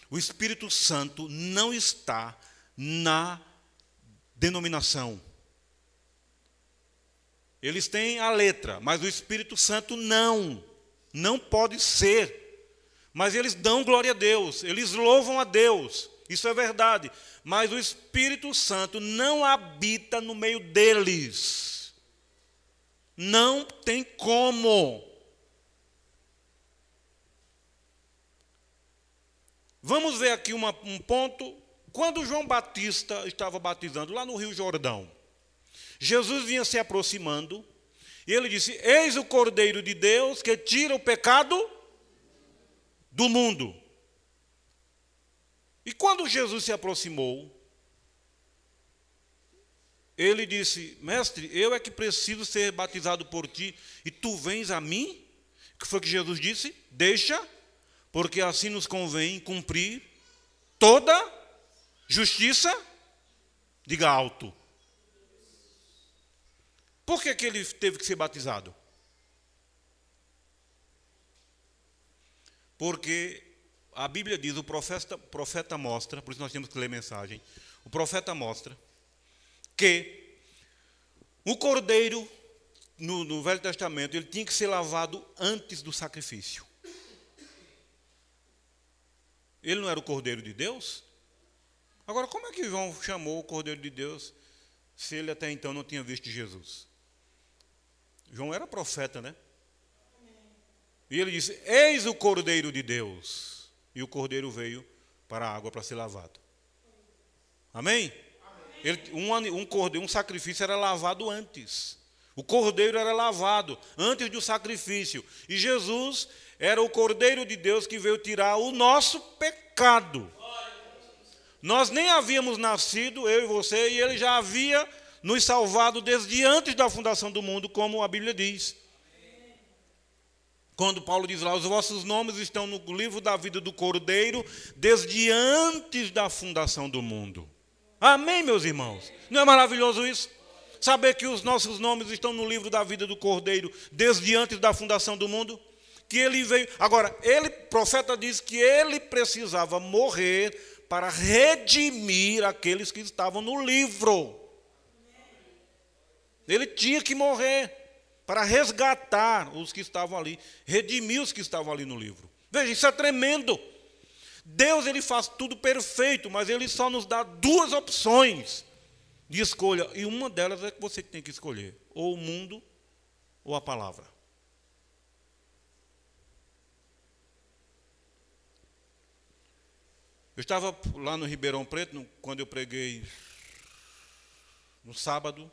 O Espírito Santo não está na denominação. Eles têm a letra, mas o Espírito Santo não pode ser. Mas eles dão glória a Deus, eles louvam a Deus, isso é verdade. Mas o Espírito Santo não habita no meio deles. Não tem como. Vamos ver aqui um ponto. Quando João Batista estava batizando lá no Rio Jordão, Jesus vinha se aproximando e ele disse, eis o Cordeiro de Deus que tira o pecado do mundo. E quando Jesus se aproximou, ele disse, mestre, eu é que preciso ser batizado por ti e tu vens a mim? O que foi que Jesus disse? Deixa, porque assim nos convém cumprir toda justiça, diga alto. Por que ele teve que ser batizado? Porque a Bíblia diz, o profeta mostra, por isso nós temos que ler mensagem, o profeta mostra que o cordeiro, no Velho Testamento, ele tinha que ser lavado antes do sacrifício. Ele não era o cordeiro de Deus? Agora, como é que João chamou o cordeiro de Deus se ele até então não tinha visto Jesus? João era profeta, né? E ele disse, eis o cordeiro de Deus. E o cordeiro veio para a água para ser lavado. Amém? Um sacrifício era lavado antes. O cordeiro era lavado antes do sacrifício. E Jesus era o cordeiro de Deus que veio tirar o nosso pecado. Nós nem havíamos nascido, eu e você, e ele já havia nos salvado desde antes da fundação do mundo, como a Bíblia diz. Quando Paulo diz lá, os vossos nomes estão no livro da vida do Cordeiro, desde antes da fundação do mundo. Amém, meus irmãos? Não é maravilhoso isso? Saber que os nossos nomes estão no livro da vida do Cordeiro, desde antes da fundação do mundo? Que ele veio. Agora, profeta diz que ele precisava morrer para redimir aqueles que estavam no livro. Ele tinha que morrer para resgatar os que estavam ali, redimir os que estavam ali no livro. Veja, isso é tremendo. Deus, ele faz tudo perfeito, mas ele só nos dá duas opções de escolha, e uma delas é que você tem que escolher, ou o mundo ou a palavra. Eu estava lá no Ribeirão Preto, quando eu preguei no sábado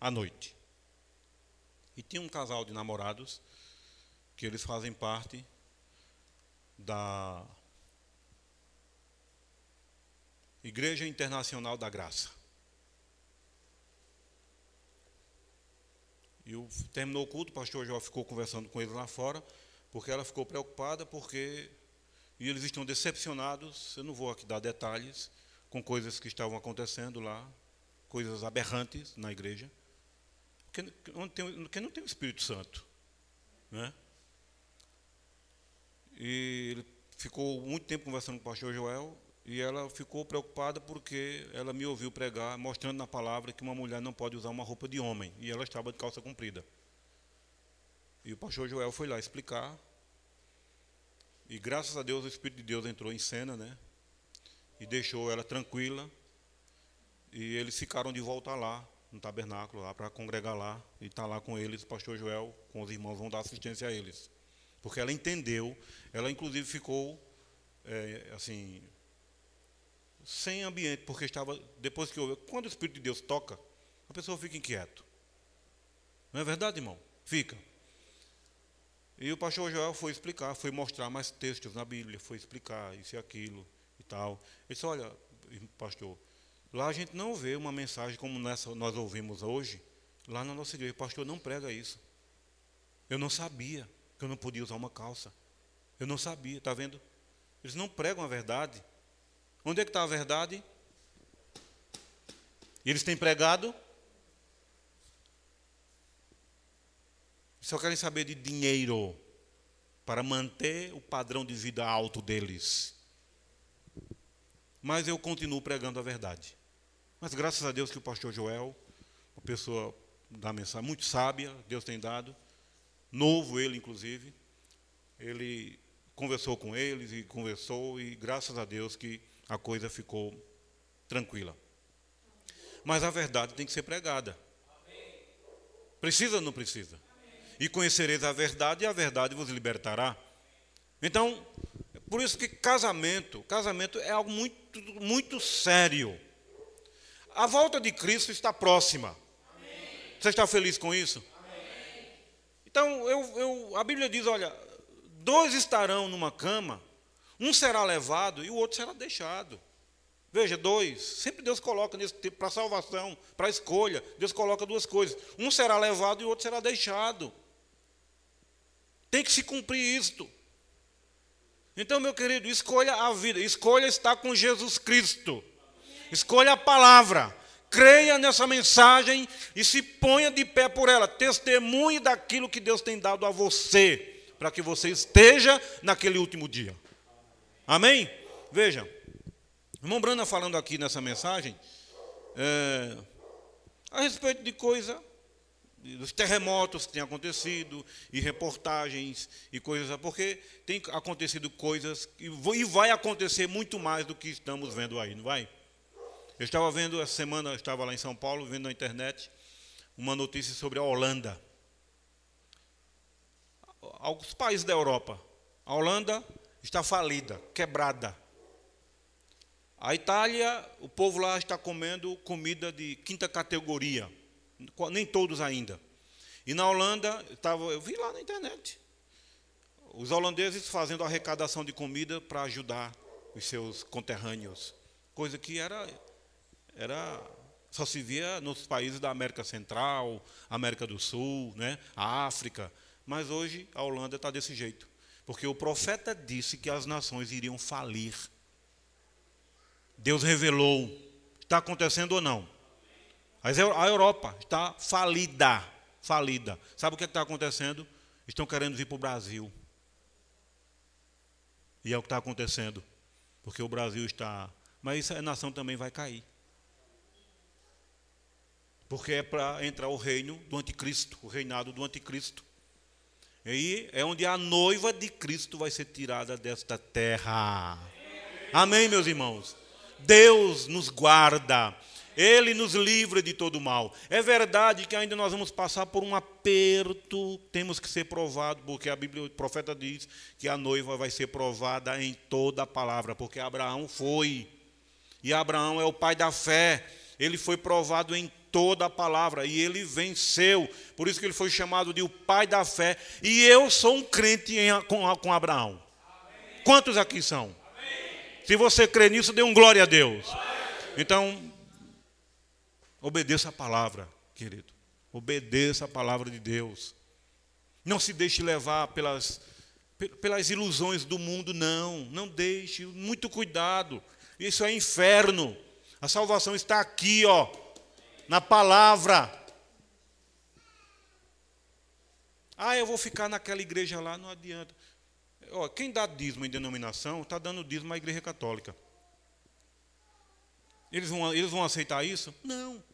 à noite. E tinha um casal de namorados que eles fazem parte da Igreja Internacional da Graça. E terminou o culto, o pastor João ficou conversando com eles lá fora, porque ela ficou preocupada, e eles estão decepcionados, eu não vou aqui dar detalhes, com coisas que estavam acontecendo lá, coisas aberrantes na igreja, porque não tem o Espírito Santo, né? E ele ficou muito tempo conversando com o pastor Joel, e ela ficou preocupada porque ela me ouviu pregar, mostrando na palavra que uma mulher não pode usar uma roupa de homem, e ela estava de calça comprida. E o pastor Joel foi lá explicar, e graças a Deus o Espírito de Deus entrou em cena, né? E deixou ela tranquila, e eles ficaram de volta lá, no tabernáculo, lá para congregar lá, e está lá com eles, o pastor Joel, com os irmãos, vão dar assistência a eles. Porque ela entendeu, ela inclusive ficou, assim, sem ambiente, porque estava, depois que ouviu, quando o Espírito de Deus toca, a pessoa fica inquieto. Não é verdade, irmão? Fica. E o pastor Joel foi explicar, foi mostrar mais textos na Bíblia, foi explicar isso e aquilo e tal. Ele disse, olha, pastor, lá a gente não vê uma mensagem como nós ouvimos hoje, lá na nossa igreja. O pastor não prega isso. Eu não sabia que eu não podia usar uma calça. Eu não sabia, está vendo? Eles não pregam a verdade. Onde é que está a verdade? E eles têm pregado? Só querem saber de dinheiro para manter o padrão de vida alto deles. Mas eu continuo pregando a verdade. Mas graças a Deus que o pastor Joel, uma pessoa da mensagem muito sábia, Deus tem dado, novo ele inclusive, ele conversou com eles e graças a Deus que a coisa ficou tranquila. Mas a verdade tem que ser pregada. Precisa ou não precisa? E conhecereis a verdade, e a verdade vos libertará. Então, por isso que casamento é algo muito, muito sério. A volta de Cristo está próxima. Amém. Você está feliz com isso? Amém. Então, a Bíblia diz, olha, 2 estarão numa cama, um será levado e o outro será deixado. Veja, 2, sempre Deus coloca nesse tempo, para salvação, para escolha, Deus coloca 2 coisas. Um será levado e o outro será deixado. Tem que se cumprir isto. Então, meu querido, escolha a vida, escolha estar com Jesus Cristo. Escolha a palavra, creia nessa mensagem e se ponha de pé por ela. Testemunhe daquilo que Deus tem dado a você, para que você esteja naquele último dia. Amém? Veja, o irmão Brana falando aqui nessa mensagem, a respeito de coisa, dos terremotos que têm acontecido, e reportagens e coisas, porque tem acontecido coisas e vai acontecer muito mais do que estamos vendo aí, não vai? Eu estava vendo essa semana, eu estava lá em São Paulo, vendo na internet uma notícia sobre a Holanda. Alguns países da Europa. A Holanda está falida, quebrada. A Itália, o povo lá está comendo comida de quinta categoria. Nem todos ainda. E na Holanda, eu vi lá na internet, os holandeses fazendo arrecadação de comida para ajudar os seus conterrâneos. Coisa que só se via nos países da América Central, América do Sul, né, a África. Mas hoje a Holanda está desse jeito. Porque o profeta disse que as nações iriam falir. Deus revelou. Está acontecendo ou não? Mas a Europa está falida. Sabe o que está acontecendo? Estão querendo vir para o Brasil. E é o que está acontecendo. Porque o Brasil está... Mas a nação também vai cair. Porque é para entrar o reino do anticristo, o reinado do anticristo. E aí é onde a noiva de Cristo vai ser tirada desta terra. Amém, meus irmãos? Deus nos guarda. Ele nos livra de todo mal. É verdade que ainda nós vamos passar por um aperto, temos que ser provados, porque a Bíblia, o profeta diz que a noiva vai ser provada em toda a palavra, porque Abraão foi. E Abraão é o pai da fé. Ele foi provado em toda a palavra e ele venceu. Por isso que ele foi chamado de o pai da fé. E eu sou um crente com Abraão. Amém. Quantos aqui são? Amém. Se você crê nisso, dê um glória a Deus. Amém. Então, obedeça a palavra, querido. Obedeça a palavra de Deus. Não se deixe levar pelas ilusões do mundo, não. Não deixe. Muito cuidado. Isso é inferno. A salvação está aqui, ó, na palavra. Ah, eu vou ficar naquela igreja lá, não adianta. Ó, quem dá dízimo em denominação, está dando dízimo à igreja católica. Eles vão aceitar isso? Não.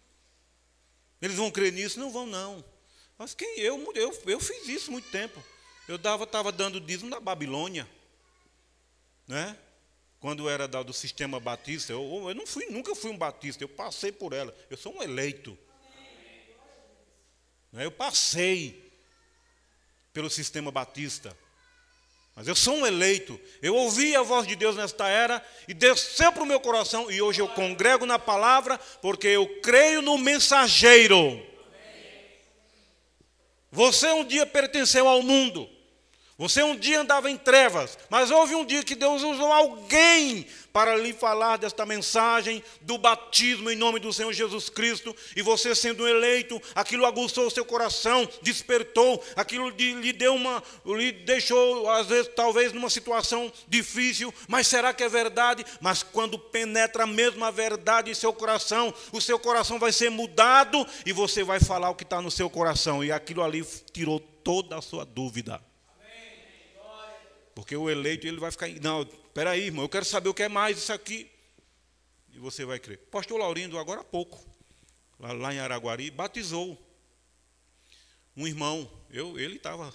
Eles vão crer nisso? Não vão, não. Mas eu fiz isso muito tempo. Eu estava dando dízimo na Babilônia, né? Quando era do sistema batista, eu nunca fui um batista, eu passei por ela. Eu sou um eleito. Eu passei pelo sistema batista. Mas eu sou um eleito. Eu ouvi a voz de Deus nesta era e desceu para o meu coração. E hoje eu congrego na palavra porque eu creio no mensageiro. Você um dia pertenceu ao mundo. Você um dia andava em trevas, mas houve um dia que Deus usou alguém para lhe falar desta mensagem do batismo em nome do Senhor Jesus Cristo. E você sendo eleito, aquilo aguçou o seu coração, despertou, aquilo lhe deixou, às vezes, talvez numa situação difícil. Mas será que é verdade? Mas quando penetra mesmo a verdade em seu coração, o seu coração vai ser mudado e você vai falar o que está no seu coração. E aquilo ali tirou toda a sua dúvida. Porque o eleito, ele vai ficar... Não, espera aí, irmão, eu quero saber o que é mais isso aqui. E você vai crer. Pastor Laurindo, agora há pouco, lá em Araguari, batizou um irmão. Ele estava,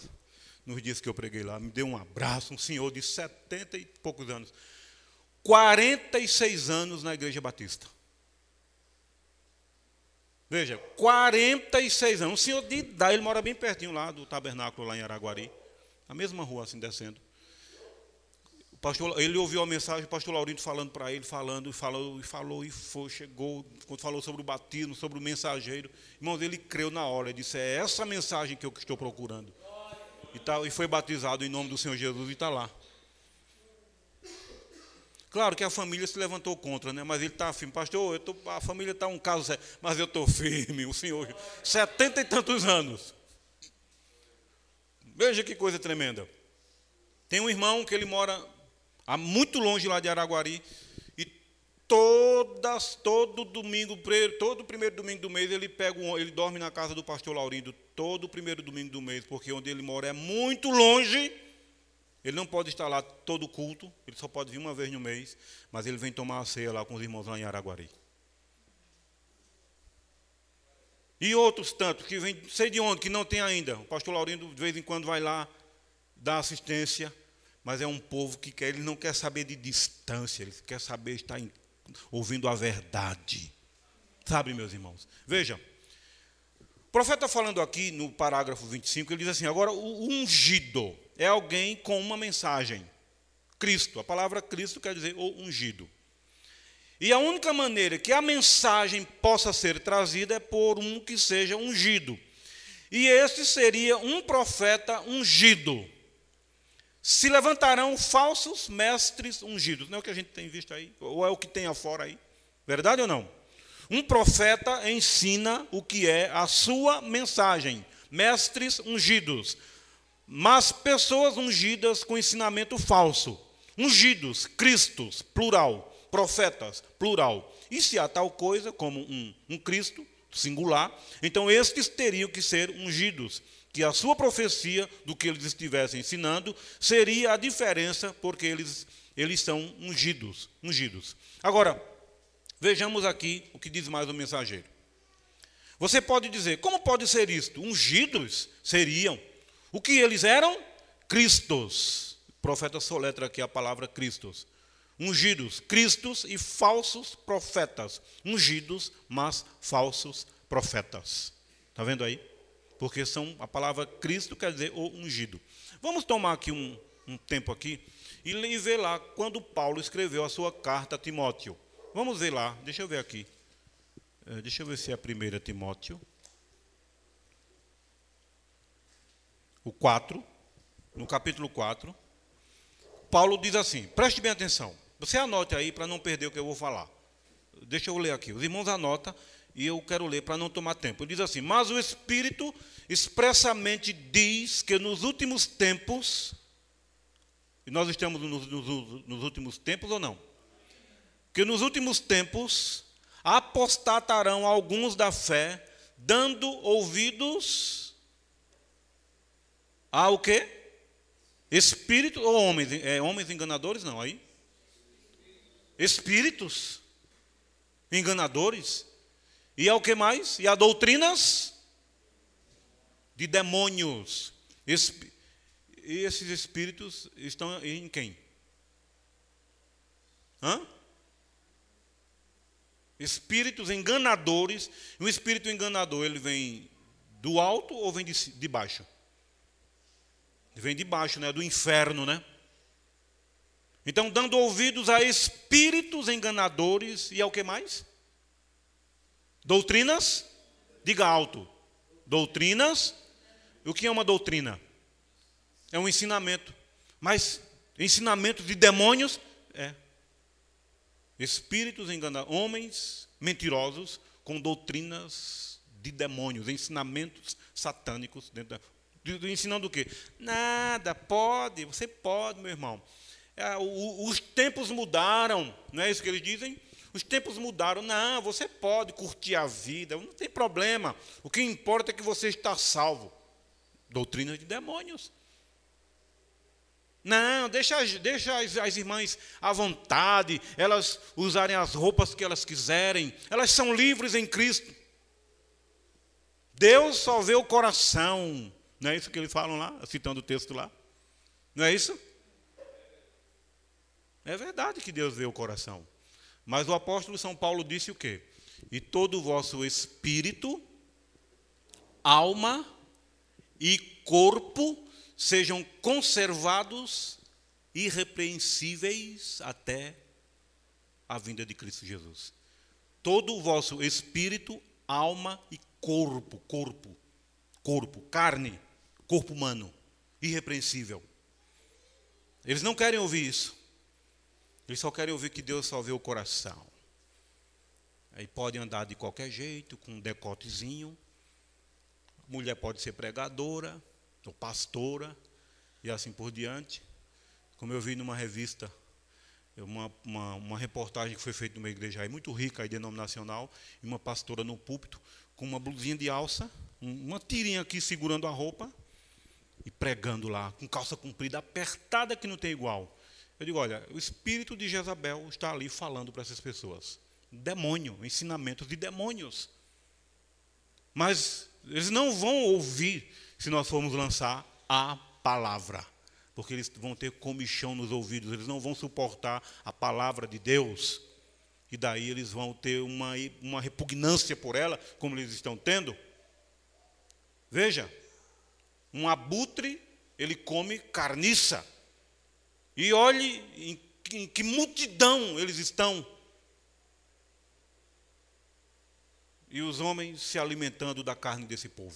nos dias que eu preguei lá, me deu um abraço, um senhor de 70 e poucos anos. 46 anos na Igreja Batista. Veja, 46 anos. Um senhor de idade, ele mora bem pertinho lá do tabernáculo, lá em Araguari. Na mesma rua, assim, descendo. Ele ouviu a mensagem, o pastor Laurindo falando para ele, chegou, quando falou sobre o batismo, sobre o mensageiro. Irmãos, ele creu na hora, ele disse, é essa mensagem que eu estou procurando. E foi batizado em nome do Senhor Jesus e está lá. Claro que a família se levantou contra, né? Mas ele está firme. Pastor, a família está um caso sério, mas eu estou firme, o Senhor, 70 e tantos anos. Veja que coisa tremenda. Tem um irmão que ele mora muito longe lá de Araguari, e todo domingo, todo primeiro domingo do mês, ele dorme na casa do pastor Laurindo, todo primeiro domingo do mês, porque onde ele mora é muito longe, ele não pode estar lá todo culto, ele só pode vir uma vez no mês, mas ele vem tomar a ceia lá com os irmãos lá em Araguari. E outros tantos que vêm, não sei de onde, que não tem ainda. O pastor Laurindo, de vez em quando, vai lá, dá assistência, mas é um povo que ele não quer saber de distância, ele quer saber estar ouvindo a verdade. Sabe, meus irmãos? Veja, o profeta falando aqui no parágrafo 25, ele diz assim, agora o ungido é alguém com uma mensagem. Cristo, a palavra Cristo quer dizer o ungido. E a única maneira que a mensagem possa ser trazida é por um que seja ungido. E este seria um profeta ungido. Se levantarão falsos mestres ungidos. Não é o que a gente tem visto aí? Ou é o que tem afora aí? Verdade ou não? Um profeta ensina o que é a sua mensagem. Mestres ungidos. Mas pessoas ungidas com ensinamento falso. Ungidos, Cristos, plural. Profetas, plural. E se há tal coisa como um Cristo, singular, então estes teriam que ser ungidos, que a sua profecia do que eles estivessem ensinando seria a diferença, porque eles são ungidos. Agora, vejamos aqui o que diz mais o mensageiro. Você pode dizer, como pode ser isto? Ungidos seriam. O que eles eram? Cristos. O profeta soletra aqui a palavra Cristos. Ungidos, Cristos e falsos profetas. Ungidos, mas falsos profetas. Está vendo aí? Porque a palavra Cristo quer dizer o ungido. Vamos tomar aqui um tempo aqui e ver lá quando Paulo escreveu a sua carta a Timóteo. Vamos ver lá, deixa eu ver aqui. Deixa eu ver se é a 1 Timóteo. O 4, no capítulo 4. Paulo diz assim, preste bem atenção. Você anote aí para não perder o que eu vou falar. Deixa eu ler aqui. Os irmãos anotam e eu quero ler para não tomar tempo. Ele diz assim, mas o Espírito expressamente diz que nos últimos tempos, e nós estamos nos últimos tempos ou não? Que nos últimos tempos apostatarão alguns da fé, dando ouvidos ao quê? Espírito ou homens? Homens enganadores? Não, aí? Espíritos enganadores. E ao que mais? E a doutrinas de demônios. E esses espíritos estão em quem? Espíritos enganadores. Um espírito enganador, ele vem do alto ou vem de baixo? Ele vem de baixo, né? Do inferno, né? Então, dando ouvidos a espíritos enganadores e ao que mais? Doutrinas, diga alto. Doutrinas, o que é uma doutrina? É um ensinamento. Mas ensinamento de demônios? Espíritos enganadores, homens mentirosos com doutrinas de demônios, ensinamentos satânicos. Ensinando o quê? Nada, pode, você pode, meu irmão. Os tempos mudaram, não é isso que eles dizem? Os tempos mudaram. Não, você pode curtir a vida, não tem problema. O que importa é que você está salvo. Doutrina de demônios. Não, deixa as irmãs à vontade, elas usarem as roupas que elas quiserem. Elas são livres em Cristo. Deus só vê o coração. Não é isso que eles falam lá, citando o texto lá? Não é isso? É verdade que Deus vê o coração. Mas o apóstolo São Paulo disse o quê? E todo o vosso espírito, alma e corpo sejam conservados irrepreensíveis até a vinda de Cristo Jesus. Todo o vosso espírito, alma e corpo, carne, corpo humano, irrepreensível. Eles não querem ouvir isso. Eles só querem ouvir que Deus só vê o coração. Aí pode andar de qualquer jeito, com um decotezinho. Mulher pode ser pregadora, ou pastora, e assim por diante. Como eu vi numa revista, uma reportagem que foi feita numa igreja aí, muito rica, aí, denominacional, e uma pastora no púlpito, com uma blusinha de alça, uma tirinha aqui segurando a roupa, e pregando lá, com calça comprida, apertada que não tem igual. Eu digo, olha, o espírito de Jezabel está ali falando para essas pessoas. Demônio, ensinamentos de demônios. Mas eles não vão ouvir se nós formos lançar a palavra, porque eles vão ter comichão nos ouvidos, eles não vão suportar a palavra de Deus, e daí eles vão ter uma repugnância por ela, como eles estão tendo. Veja, um abutre, ele come carniça, e olhe em que multidão eles estão, e os homens se alimentando da carne desse povo.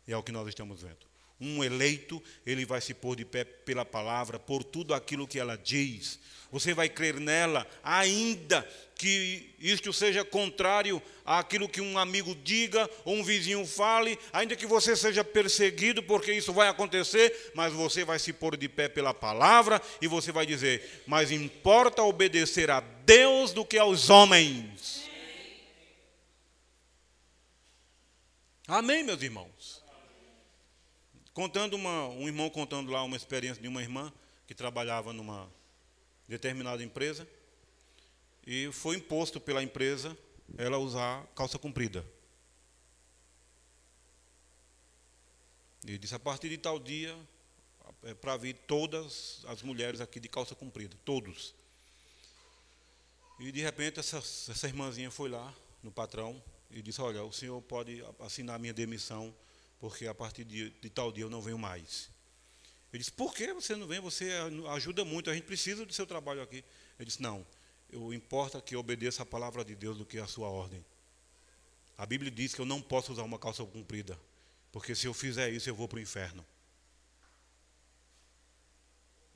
E é o que nós estamos vendo. Um eleito, ele vai se pôr de pé pela palavra, por tudo aquilo que ela diz. Você vai crer nela, ainda que isto seja contrário àquilo que um amigo diga, ou um vizinho fale, ainda que você seja perseguido, porque isso vai acontecer, mas você vai se pôr de pé pela palavra, e você vai dizer, mas importa obedecer a Deus do que aos homens. Amém, meus irmãos? Contando um irmão contando lá uma experiência de uma irmã que trabalhava numa determinada empresa e foi imposto pela empresa ela usar calça comprida. E disse, a partir de tal dia, é para vir todas as mulheres aqui de calça comprida, todos. E de repente essa irmãzinha foi lá no patrão e disse, olha, o senhor pode assinar a minha demissão, porque a partir de tal dia eu não venho mais. Ele disse, por que você não vem? Você ajuda muito, a gente precisa do seu trabalho aqui. Ele disse, não, importa que eu obedeça a palavra de Deus do que a sua ordem. A Bíblia diz que eu não posso usar uma calça comprida, porque se eu fizer isso eu vou para o inferno.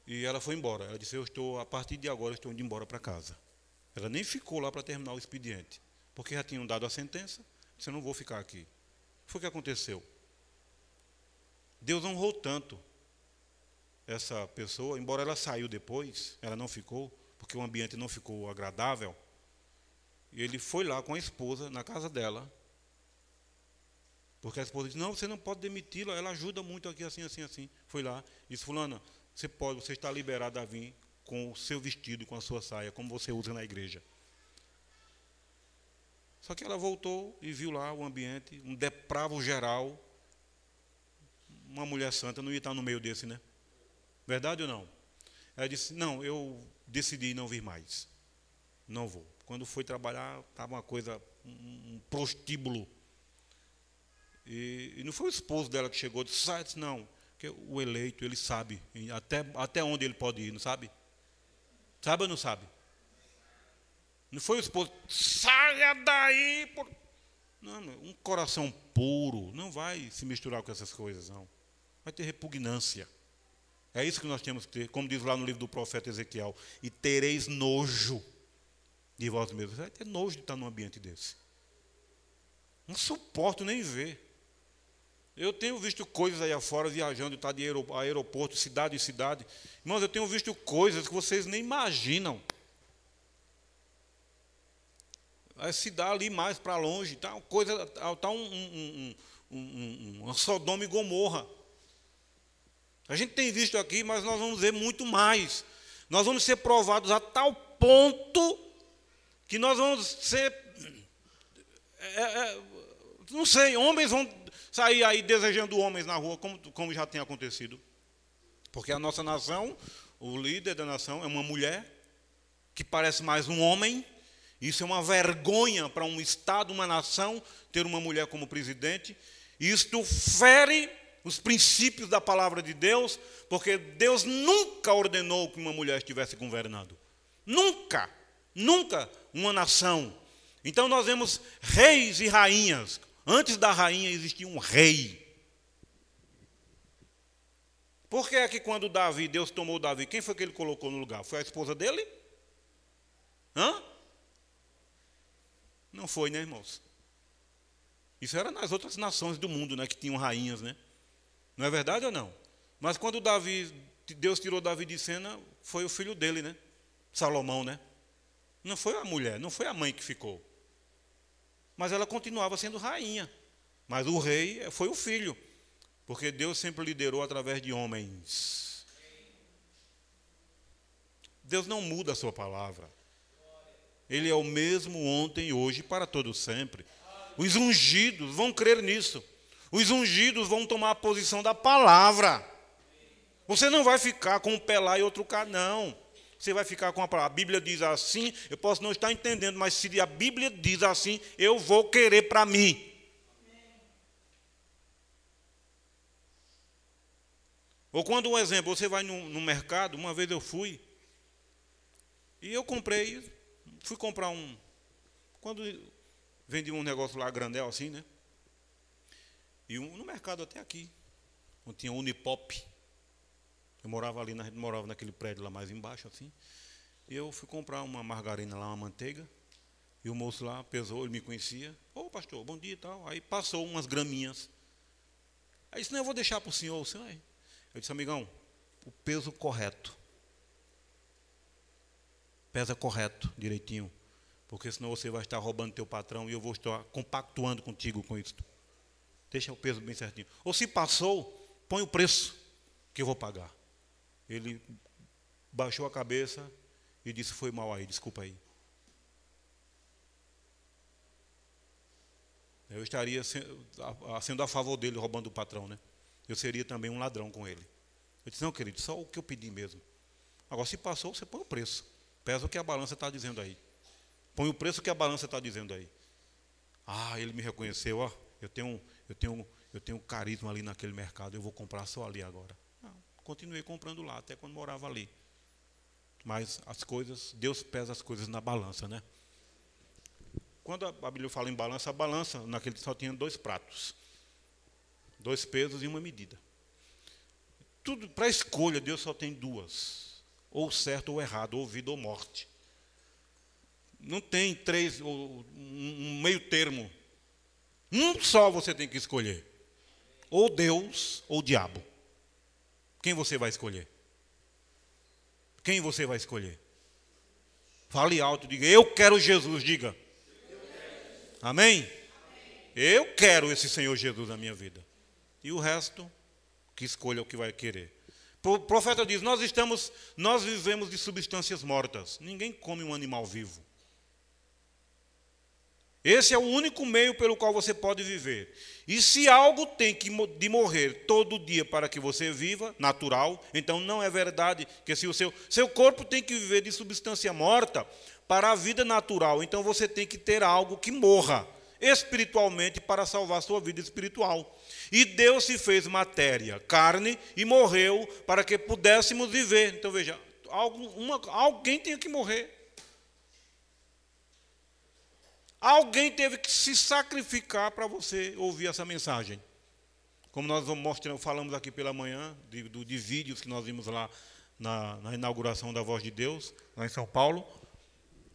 E ela foi embora. Ela disse, a partir de agora eu estou indo embora para casa. Ela nem ficou lá para terminar o expediente, porque já tinham dado a sentença, disse, eu não vou ficar aqui. Foi o que aconteceu. Deus honrou tanto essa pessoa, embora ela saiu depois, ela não ficou, porque o ambiente não ficou agradável. E ele foi lá com a esposa, na casa dela, porque a esposa disse, não, você não pode demiti-la, ela ajuda muito aqui, assim, assim, assim. Foi lá, disse, fulana, você está liberada a vir com o seu vestido, com a sua saia, como você usa na igreja. Só que ela voltou e viu lá o ambiente, um depravo geral. Uma mulher santa não ia estar no meio desse, né? Verdade ou não? Ela disse, não, eu decidi não vir mais. Não vou. Quando foi trabalhar, estava uma coisa, um prostíbulo. E não foi o esposo dela que chegou e disse, sai, disse, não, porque o eleito, ele sabe, até onde ele pode ir, não sabe? Sabe ou não sabe? Não foi o esposo, saia daí. Não, um coração puro não vai se misturar com essas coisas, não. Vai ter repugnância. É isso que nós temos que ter, como diz lá no livro do profeta Ezequiel, e tereis nojo de vós mesmos. Vai ter nojo de estar num ambiente desse. Não suporto nem ver. Eu tenho visto coisas aí afora, viajando, está de aeroporto, cidade em cidade. Irmãos, eu tenho visto coisas que vocês nem imaginam. Se dá ali mais para longe, tá uma Sodoma e Gomorra. A gente tem visto aqui, mas nós vamos ver muito mais. Nós vamos ser provados a tal ponto que nós vamos ser, não sei, homens vão sair aí desejando homens na rua, como já tem acontecido. Porque a nossa nação, o líder da nação é uma mulher que parece mais um homem. Isso é uma vergonha para um Estado, uma nação, ter uma mulher como presidente. Isto fere os princípios da palavra de Deus, porque Deus nunca ordenou que uma mulher estivesse governando. Nunca, nunca uma nação. Então nós vemos reis e rainhas. Antes da rainha existia um rei. Por que é que quando Deus tomou Davi, quem foi que ele colocou no lugar? Foi a esposa dele? Hã? Não foi, né, irmãos? Isso era nas outras nações do mundo, né, que tinham rainhas, né? Não é verdade ou não? Mas quando Deus tirou Davi de cena, foi o filho dele, né? Salomão, né? Não foi a mulher, não foi a mãe que ficou. Mas ela continuava sendo rainha. Mas o rei foi o filho. Porque Deus sempre liderou através de homens. Deus não muda a sua palavra. Ele é o mesmo ontem, hoje, para todo sempre. Os ungidos vão crer nisso. Os ungidos vão tomar a posição da palavra. Você não vai ficar com um pé lá e outro cá, não. Você vai ficar com a palavra. A Bíblia diz assim, eu posso não estar entendendo, mas se a Bíblia diz assim, eu vou querer para mim. Ou quando, um exemplo, você vai no mercado, uma vez eu fui, e eu fui comprar quando vendi um negócio lá, granel assim, né? E no mercado até aqui, onde tinha Unipop. Eu morava ali, a gente morava naquele prédio lá mais embaixo, assim. E eu fui comprar uma margarina lá, uma manteiga. E o moço lá pesou, ele me conhecia. Ô, pastor, bom dia e tal. Aí passou umas graminhas. Aí disse, não, eu vou deixar para o senhor. Eu disse, amigão, o peso correto. Pesa correto, direitinho. Porque senão você vai estar roubando teu patrão e eu vou estar compactuando contigo com isso. Deixa o peso bem certinho. Ou se passou, põe o preço que eu vou pagar. Ele baixou a cabeça e disse, foi mal aí, desculpa aí. Eu estaria sendo a favor dele, roubando o patrão, né? Eu seria também um ladrão com ele. Eu disse, não, querido, só o que eu pedi mesmo. Agora, se passou, você põe o preço. Pesa o que a balança está dizendo aí. Põe o preço que a balança está dizendo aí. Ah, ele me reconheceu, ó. Eu tenho carisma ali naquele mercado, eu vou comprar só ali agora. Não, continuei comprando lá, até quando morava ali. Mas as coisas, Deus pesa as coisas na balança, né? Quando a Bíblia fala em balança, a balança, naquele só tinha 2 pratos. 2 pesos e uma medida. Tudo para escolha, Deus só tem 2. Ou certo ou errado, ou vida ou morte. Não tem 3, ou um meio termo. Um só você tem que escolher. Ou Deus ou o diabo. Quem você vai escolher? Quem você vai escolher? Fale alto, diga, eu quero Jesus, diga. Amém? Eu quero esse Senhor Jesus na minha vida. E o resto, que escolha o que vai querer. O profeta diz, nós vivemos de substâncias mortas. Ninguém come um animal vivo. Esse é o único meio pelo qual você pode viver. E se algo tem de morrer todo dia para que você viva, natural, então não é verdade que se o seu corpo tem que viver de substância morta para a vida natural, então você tem que ter algo que morra espiritualmente para salvar a sua vida espiritual. E Deus se fez matéria, carne, e morreu para que pudéssemos viver. Então veja, alguém tem que morrer. Alguém teve que se sacrificar para você ouvir essa mensagem. Como nós falamos aqui pela manhã, de vídeos que nós vimos lá na inauguração da Voz de Deus, lá em São Paulo.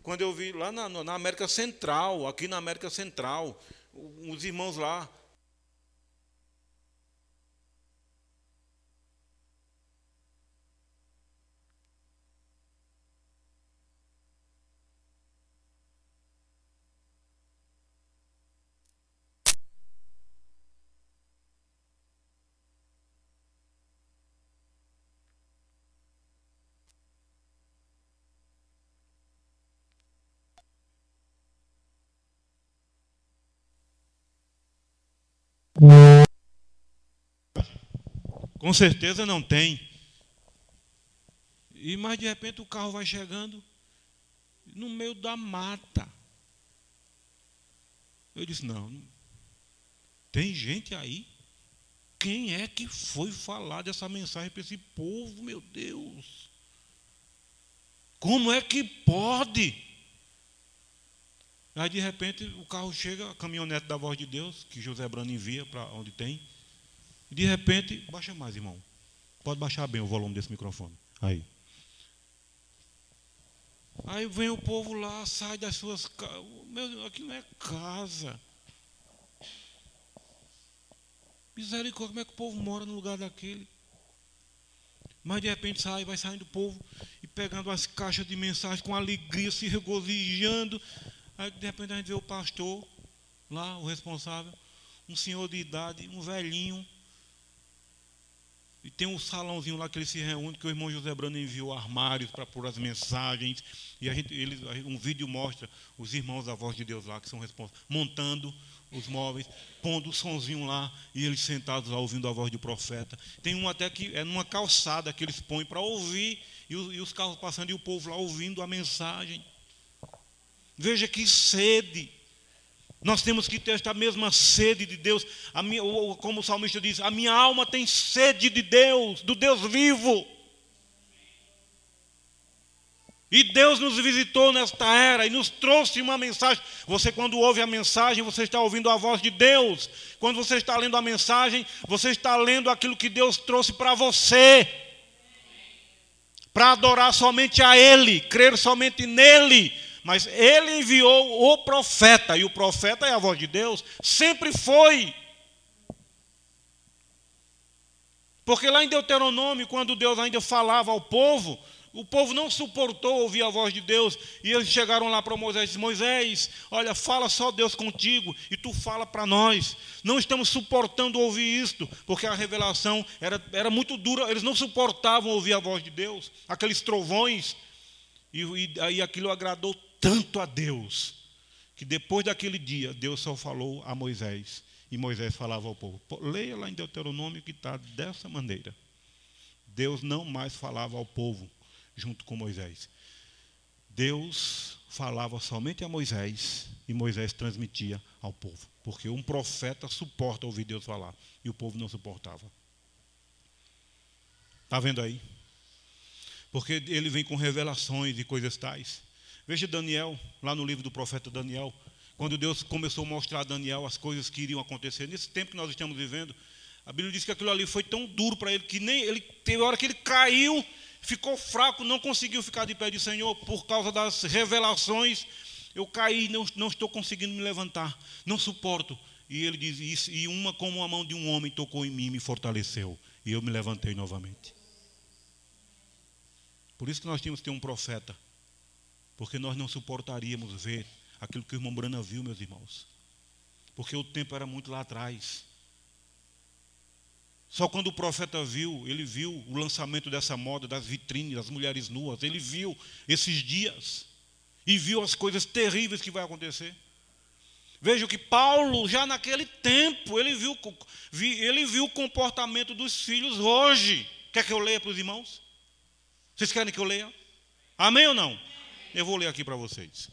Quando eu vi lá na América Central, aqui na América Central, os irmãos lá. Com certeza não tem. Mas de repente o carro vai chegando no meio da mata. Eu disse, não, tem gente aí? Quem é que foi falar dessa mensagem para esse povo, meu Deus? Como é que pode? Aí de repente o carro chega, a caminhonete da Voz de Deus, que José Brano envia para onde tem. E de repente, baixa mais, irmão. Pode baixar bem o volume desse microfone. Aí vem o povo lá, sai das suas casas. Meu, aqui não é casa. Misericórdia, como é que o povo mora no lugar daquele? Mas de repente vai saindo o povo e pegando as caixas de mensagem com alegria, se regozijando. Aí de repente a gente vê o pastor lá, o responsável, um senhor de idade, um velhinho. E tem um salãozinho lá que ele se reúne, que o irmão José Brano enviou armários para pôr as mensagens. E um vídeo mostra os irmãos da Voz de Deus lá, que são responsáveis, montando os móveis, pondo o sonzinho lá, e eles sentados lá ouvindo a voz do profeta. Tem um até que é numa calçada que eles põem para ouvir, e os carros passando e o povo lá ouvindo a mensagem. Veja que sede. Nós temos que ter esta mesma sede de Deus. Como o salmista diz, a minha alma tem sede de Deus, do Deus vivo. E Deus nos visitou nesta era e nos trouxe uma mensagem. Você, quando ouve a mensagem, você está ouvindo a voz de Deus. Quando você está lendo a mensagem, você está lendo aquilo que Deus trouxe para você. Para adorar somente a Ele, crer somente nele. Mas Ele enviou o profeta, e o profeta é a voz de Deus, sempre foi. Porque lá em Deuteronômio, quando Deus ainda falava ao povo, o povo não suportou ouvir a voz de Deus, e eles chegaram lá para Moisés e disseram, Moisés, olha, fala só Deus contigo, e tu fala para nós. Não estamos suportando ouvir isto, porque a revelação era muito dura, eles não suportavam ouvir a voz de Deus, aqueles trovões, e aí aquilo agradou tanto a Deus, que depois daquele dia, Deus só falou a Moisés, e Moisés falava ao povo. Leia lá em Deuteronômio que está dessa maneira. Deus não mais falava ao povo junto com Moisés. Deus falava somente a Moisés, e Moisés transmitia ao povo, porque um profeta suporta ouvir Deus falar, e o povo não suportava. Está vendo aí? Porque ele vem com revelações e coisas tais. Veja Daniel, lá no livro do profeta Daniel, quando Deus começou a mostrar a Daniel as coisas que iriam acontecer, nesse tempo que nós estamos vivendo, a Bíblia diz que aquilo ali foi tão duro para ele, que nem ele teve hora que ele caiu, ficou fraco, não conseguiu ficar de pé, de Senhor, por causa das revelações, eu caí, não estou conseguindo me levantar, não suporto. E ele diz isso, e uma como a mão de um homem tocou em mim e me fortaleceu, e eu me levantei novamente. Por isso que nós tínhamos que ter um profeta, porque nós não suportaríamos ver aquilo que o irmão Brana viu, meus irmãos. Porque o tempo era muito lá atrás. Só quando o profeta viu, ele viu o lançamento dessa moda, das vitrines, das mulheres nuas, ele viu esses dias, e viu as coisas terríveis que vai acontecer. Veja que Paulo, já naquele tempo, ele viu o comportamento dos filhos hoje. Quer que eu leia para os irmãos? Vocês querem que eu leia? Amém ou não? Eu vou ler aqui para vocês.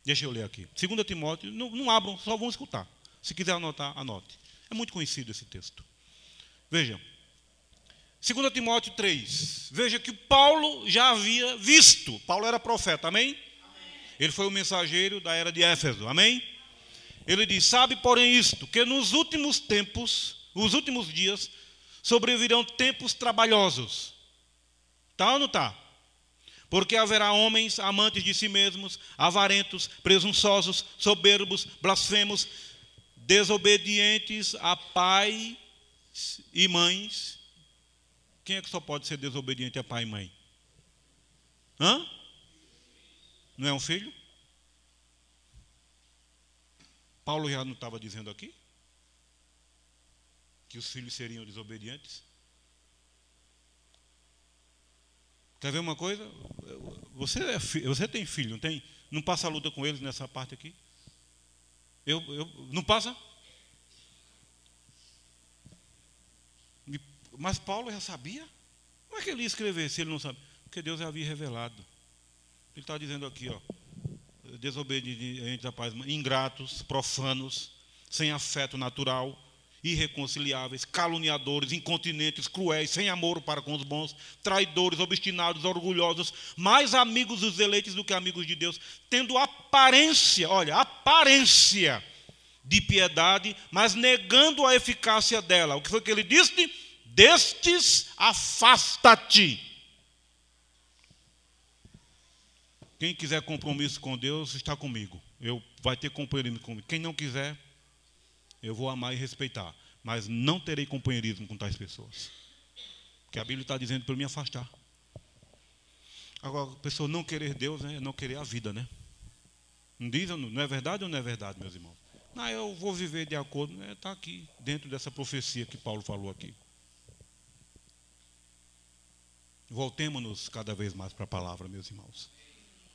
Deixa eu ler aqui. 2 Timóteo, não abram, só vão escutar. Se quiser anotar, anote. É muito conhecido esse texto. Veja. 2 Timóteo 3. Veja que Paulo já havia visto. Paulo era profeta, amém? Ele foi o mensageiro da era de Éfeso, amém? Ele diz, sabe, porém, isto, que nos últimos tempos, os últimos dias, sobrevirão tempos trabalhosos. Está ou não está? Porque haverá homens amantes de si mesmos, avarentos, presunçosos, soberbos, blasfemos, desobedientes a pais e mães. Quem é que só pode ser desobediente a pai e mãe? Hã? Não é um filho? Paulo já não estava dizendo aqui que os filhos seriam desobedientes? Quer ver uma coisa? Você tem filho, não tem? Não passa a luta com eles nessa parte aqui? Não passa? Mas Paulo já sabia? Como é que ele ia escrever se ele não sabe? Porque Deus já havia revelado. Ele está dizendo aqui, ó, desobedientes a pais, ingratos, profanos, sem afeto natural, irreconciliáveis, caluniadores, incontinentes, cruéis, sem amor para com os bons, traidores, obstinados, orgulhosos, mais amigos dos eleitos do que amigos de Deus, tendo aparência de piedade, mas negando a eficácia dela. O que foi que ele disse? Destes afasta-te. Quem quiser compromisso com Deus está comigo. Vai ter companheirismo comigo. Quem não quiser, eu vou amar e respeitar, mas não terei companheirismo com tais pessoas. Porque a Bíblia está dizendo para me afastar. Agora, a pessoa não querer Deus, né, é não querer a vida, né? Não diz, não é verdade ou não é verdade, meus irmãos? Não, eu vou viver de acordo, está aqui, dentro dessa profecia que Paulo falou aqui. Voltemos-nos cada vez mais para a palavra, meus irmãos.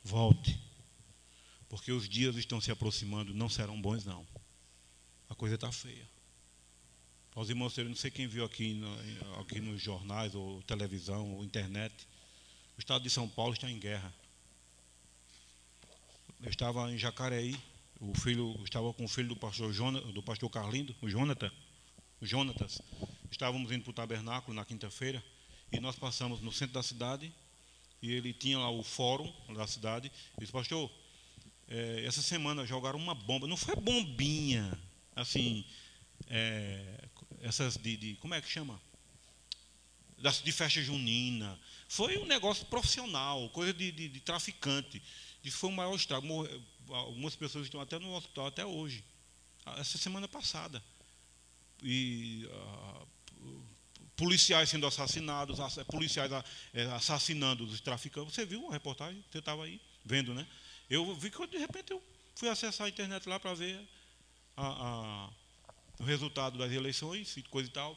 Volte. Porque os dias estão se aproximando, não serão bons, não. a coisa está feia. Os irmãos, eu não sei quem viu aqui nos jornais, ou televisão, ou internet, o estado de São Paulo está em guerra. Eu estava em Jacareí, estava com o filho do pastor Carlindo, o Jonatas. Estávamos indo para o tabernáculo na quinta-feira, e nós passamos no centro da cidade, e ele tinha lá o fórum da cidade, e disse: pastor, essa semana jogaram uma bomba, não foi bombinha, assim, essas como é que chama? De festa junina, foi um negócio profissional, coisa de traficante. Isso foi o maior estrago. Algumas pessoas estão até no hospital até hoje, essa semana passada. E policiais sendo assassinados, policiais assassinando os traficantes. Você viu a reportagem? Você estava aí vendo, né? Eu vi que de repente eu fui acessar a internet lá para ver o resultado das eleições e coisa e tal,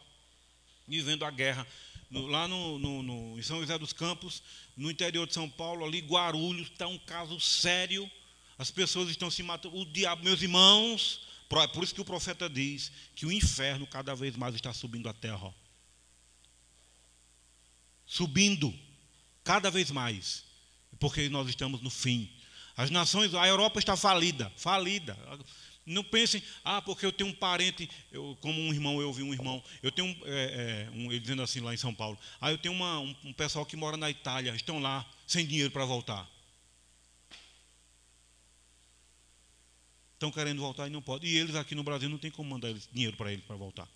e vendo a guerra lá em São José dos Campos, no interior de São Paulo, ali Guarulhos, está um caso sério, as pessoas estão se matando, o diabo, meus irmãos, por isso que o profeta diz que o inferno cada vez mais está subindo a terra, ó. Subindo cada vez mais, porque nós estamos no fim. As nações, a Europa está falida. Não pensem, porque eu tenho um parente, como um irmão, eu ouvi um irmão, eu tenho ele dizendo assim lá em São Paulo, eu tenho um pessoal que mora na Itália, estão lá sem dinheiro para voltar. Estão querendo voltar e não podem. E eles aqui no Brasil não tem como mandar dinheiro para eles para voltar.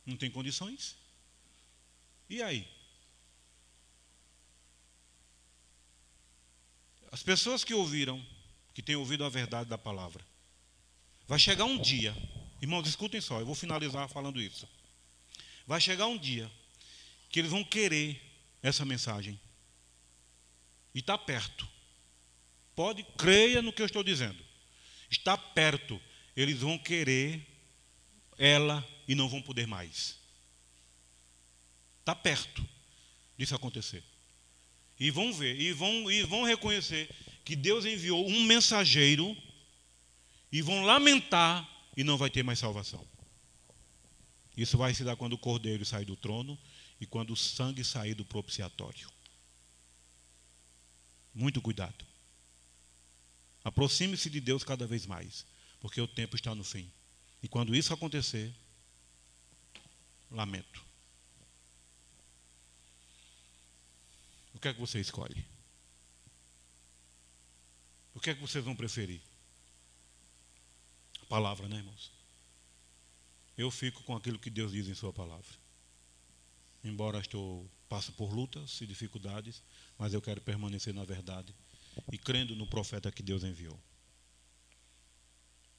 Não tem condições. E aí? As pessoas que têm ouvido a verdade da palavra, vai chegar um dia, irmãos, escutem só, eu vou finalizar falando isso. Vai chegar um dia que eles vão querer essa mensagem. E está perto. Creia no que eu estou dizendo. Está perto. Eles vão querer ela e não vão poder mais. Está perto disso acontecer. E vão ver, e vão reconhecer que Deus enviou um mensageiro, e vão lamentar e não vai ter mais salvação. Isso vai se dar quando o cordeiro sair do trono e quando o sangue sair do propiciatório. Muito cuidado. Aproxime-se de Deus cada vez mais, porque o tempo está no fim. E quando isso acontecer, lamento. O que é que você escolhe? O que é que vocês vão preferir? A palavra, né, irmãos? Eu fico com aquilo que Deus diz em sua palavra. Embora passe por lutas e dificuldades, mas eu quero permanecer na verdade e crendo no profeta que Deus enviou.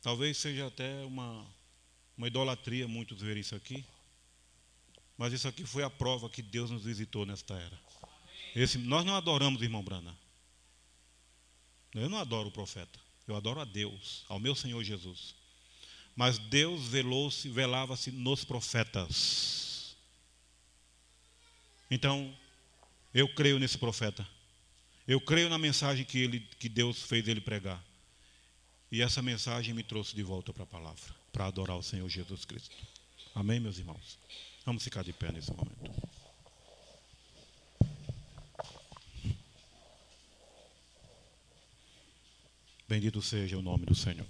Talvez seja até uma idolatria muitos verem isso aqui, mas isso aqui foi a prova que Deus nos visitou nesta era. Nós não adoramos o irmão Brana. Eu não adoro o profeta. Eu adoro a Deus, ao meu Senhor Jesus. Mas Deus velava-se nos profetas. Então, eu creio nesse profeta. Eu creio na mensagem que Deus fez ele pregar. E essa mensagem me trouxe de volta para a palavra, para adorar o Senhor Jesus Cristo. Amém, meus irmãos? Vamos ficar de pé nesse momento. Bendito seja o nome do Senhor.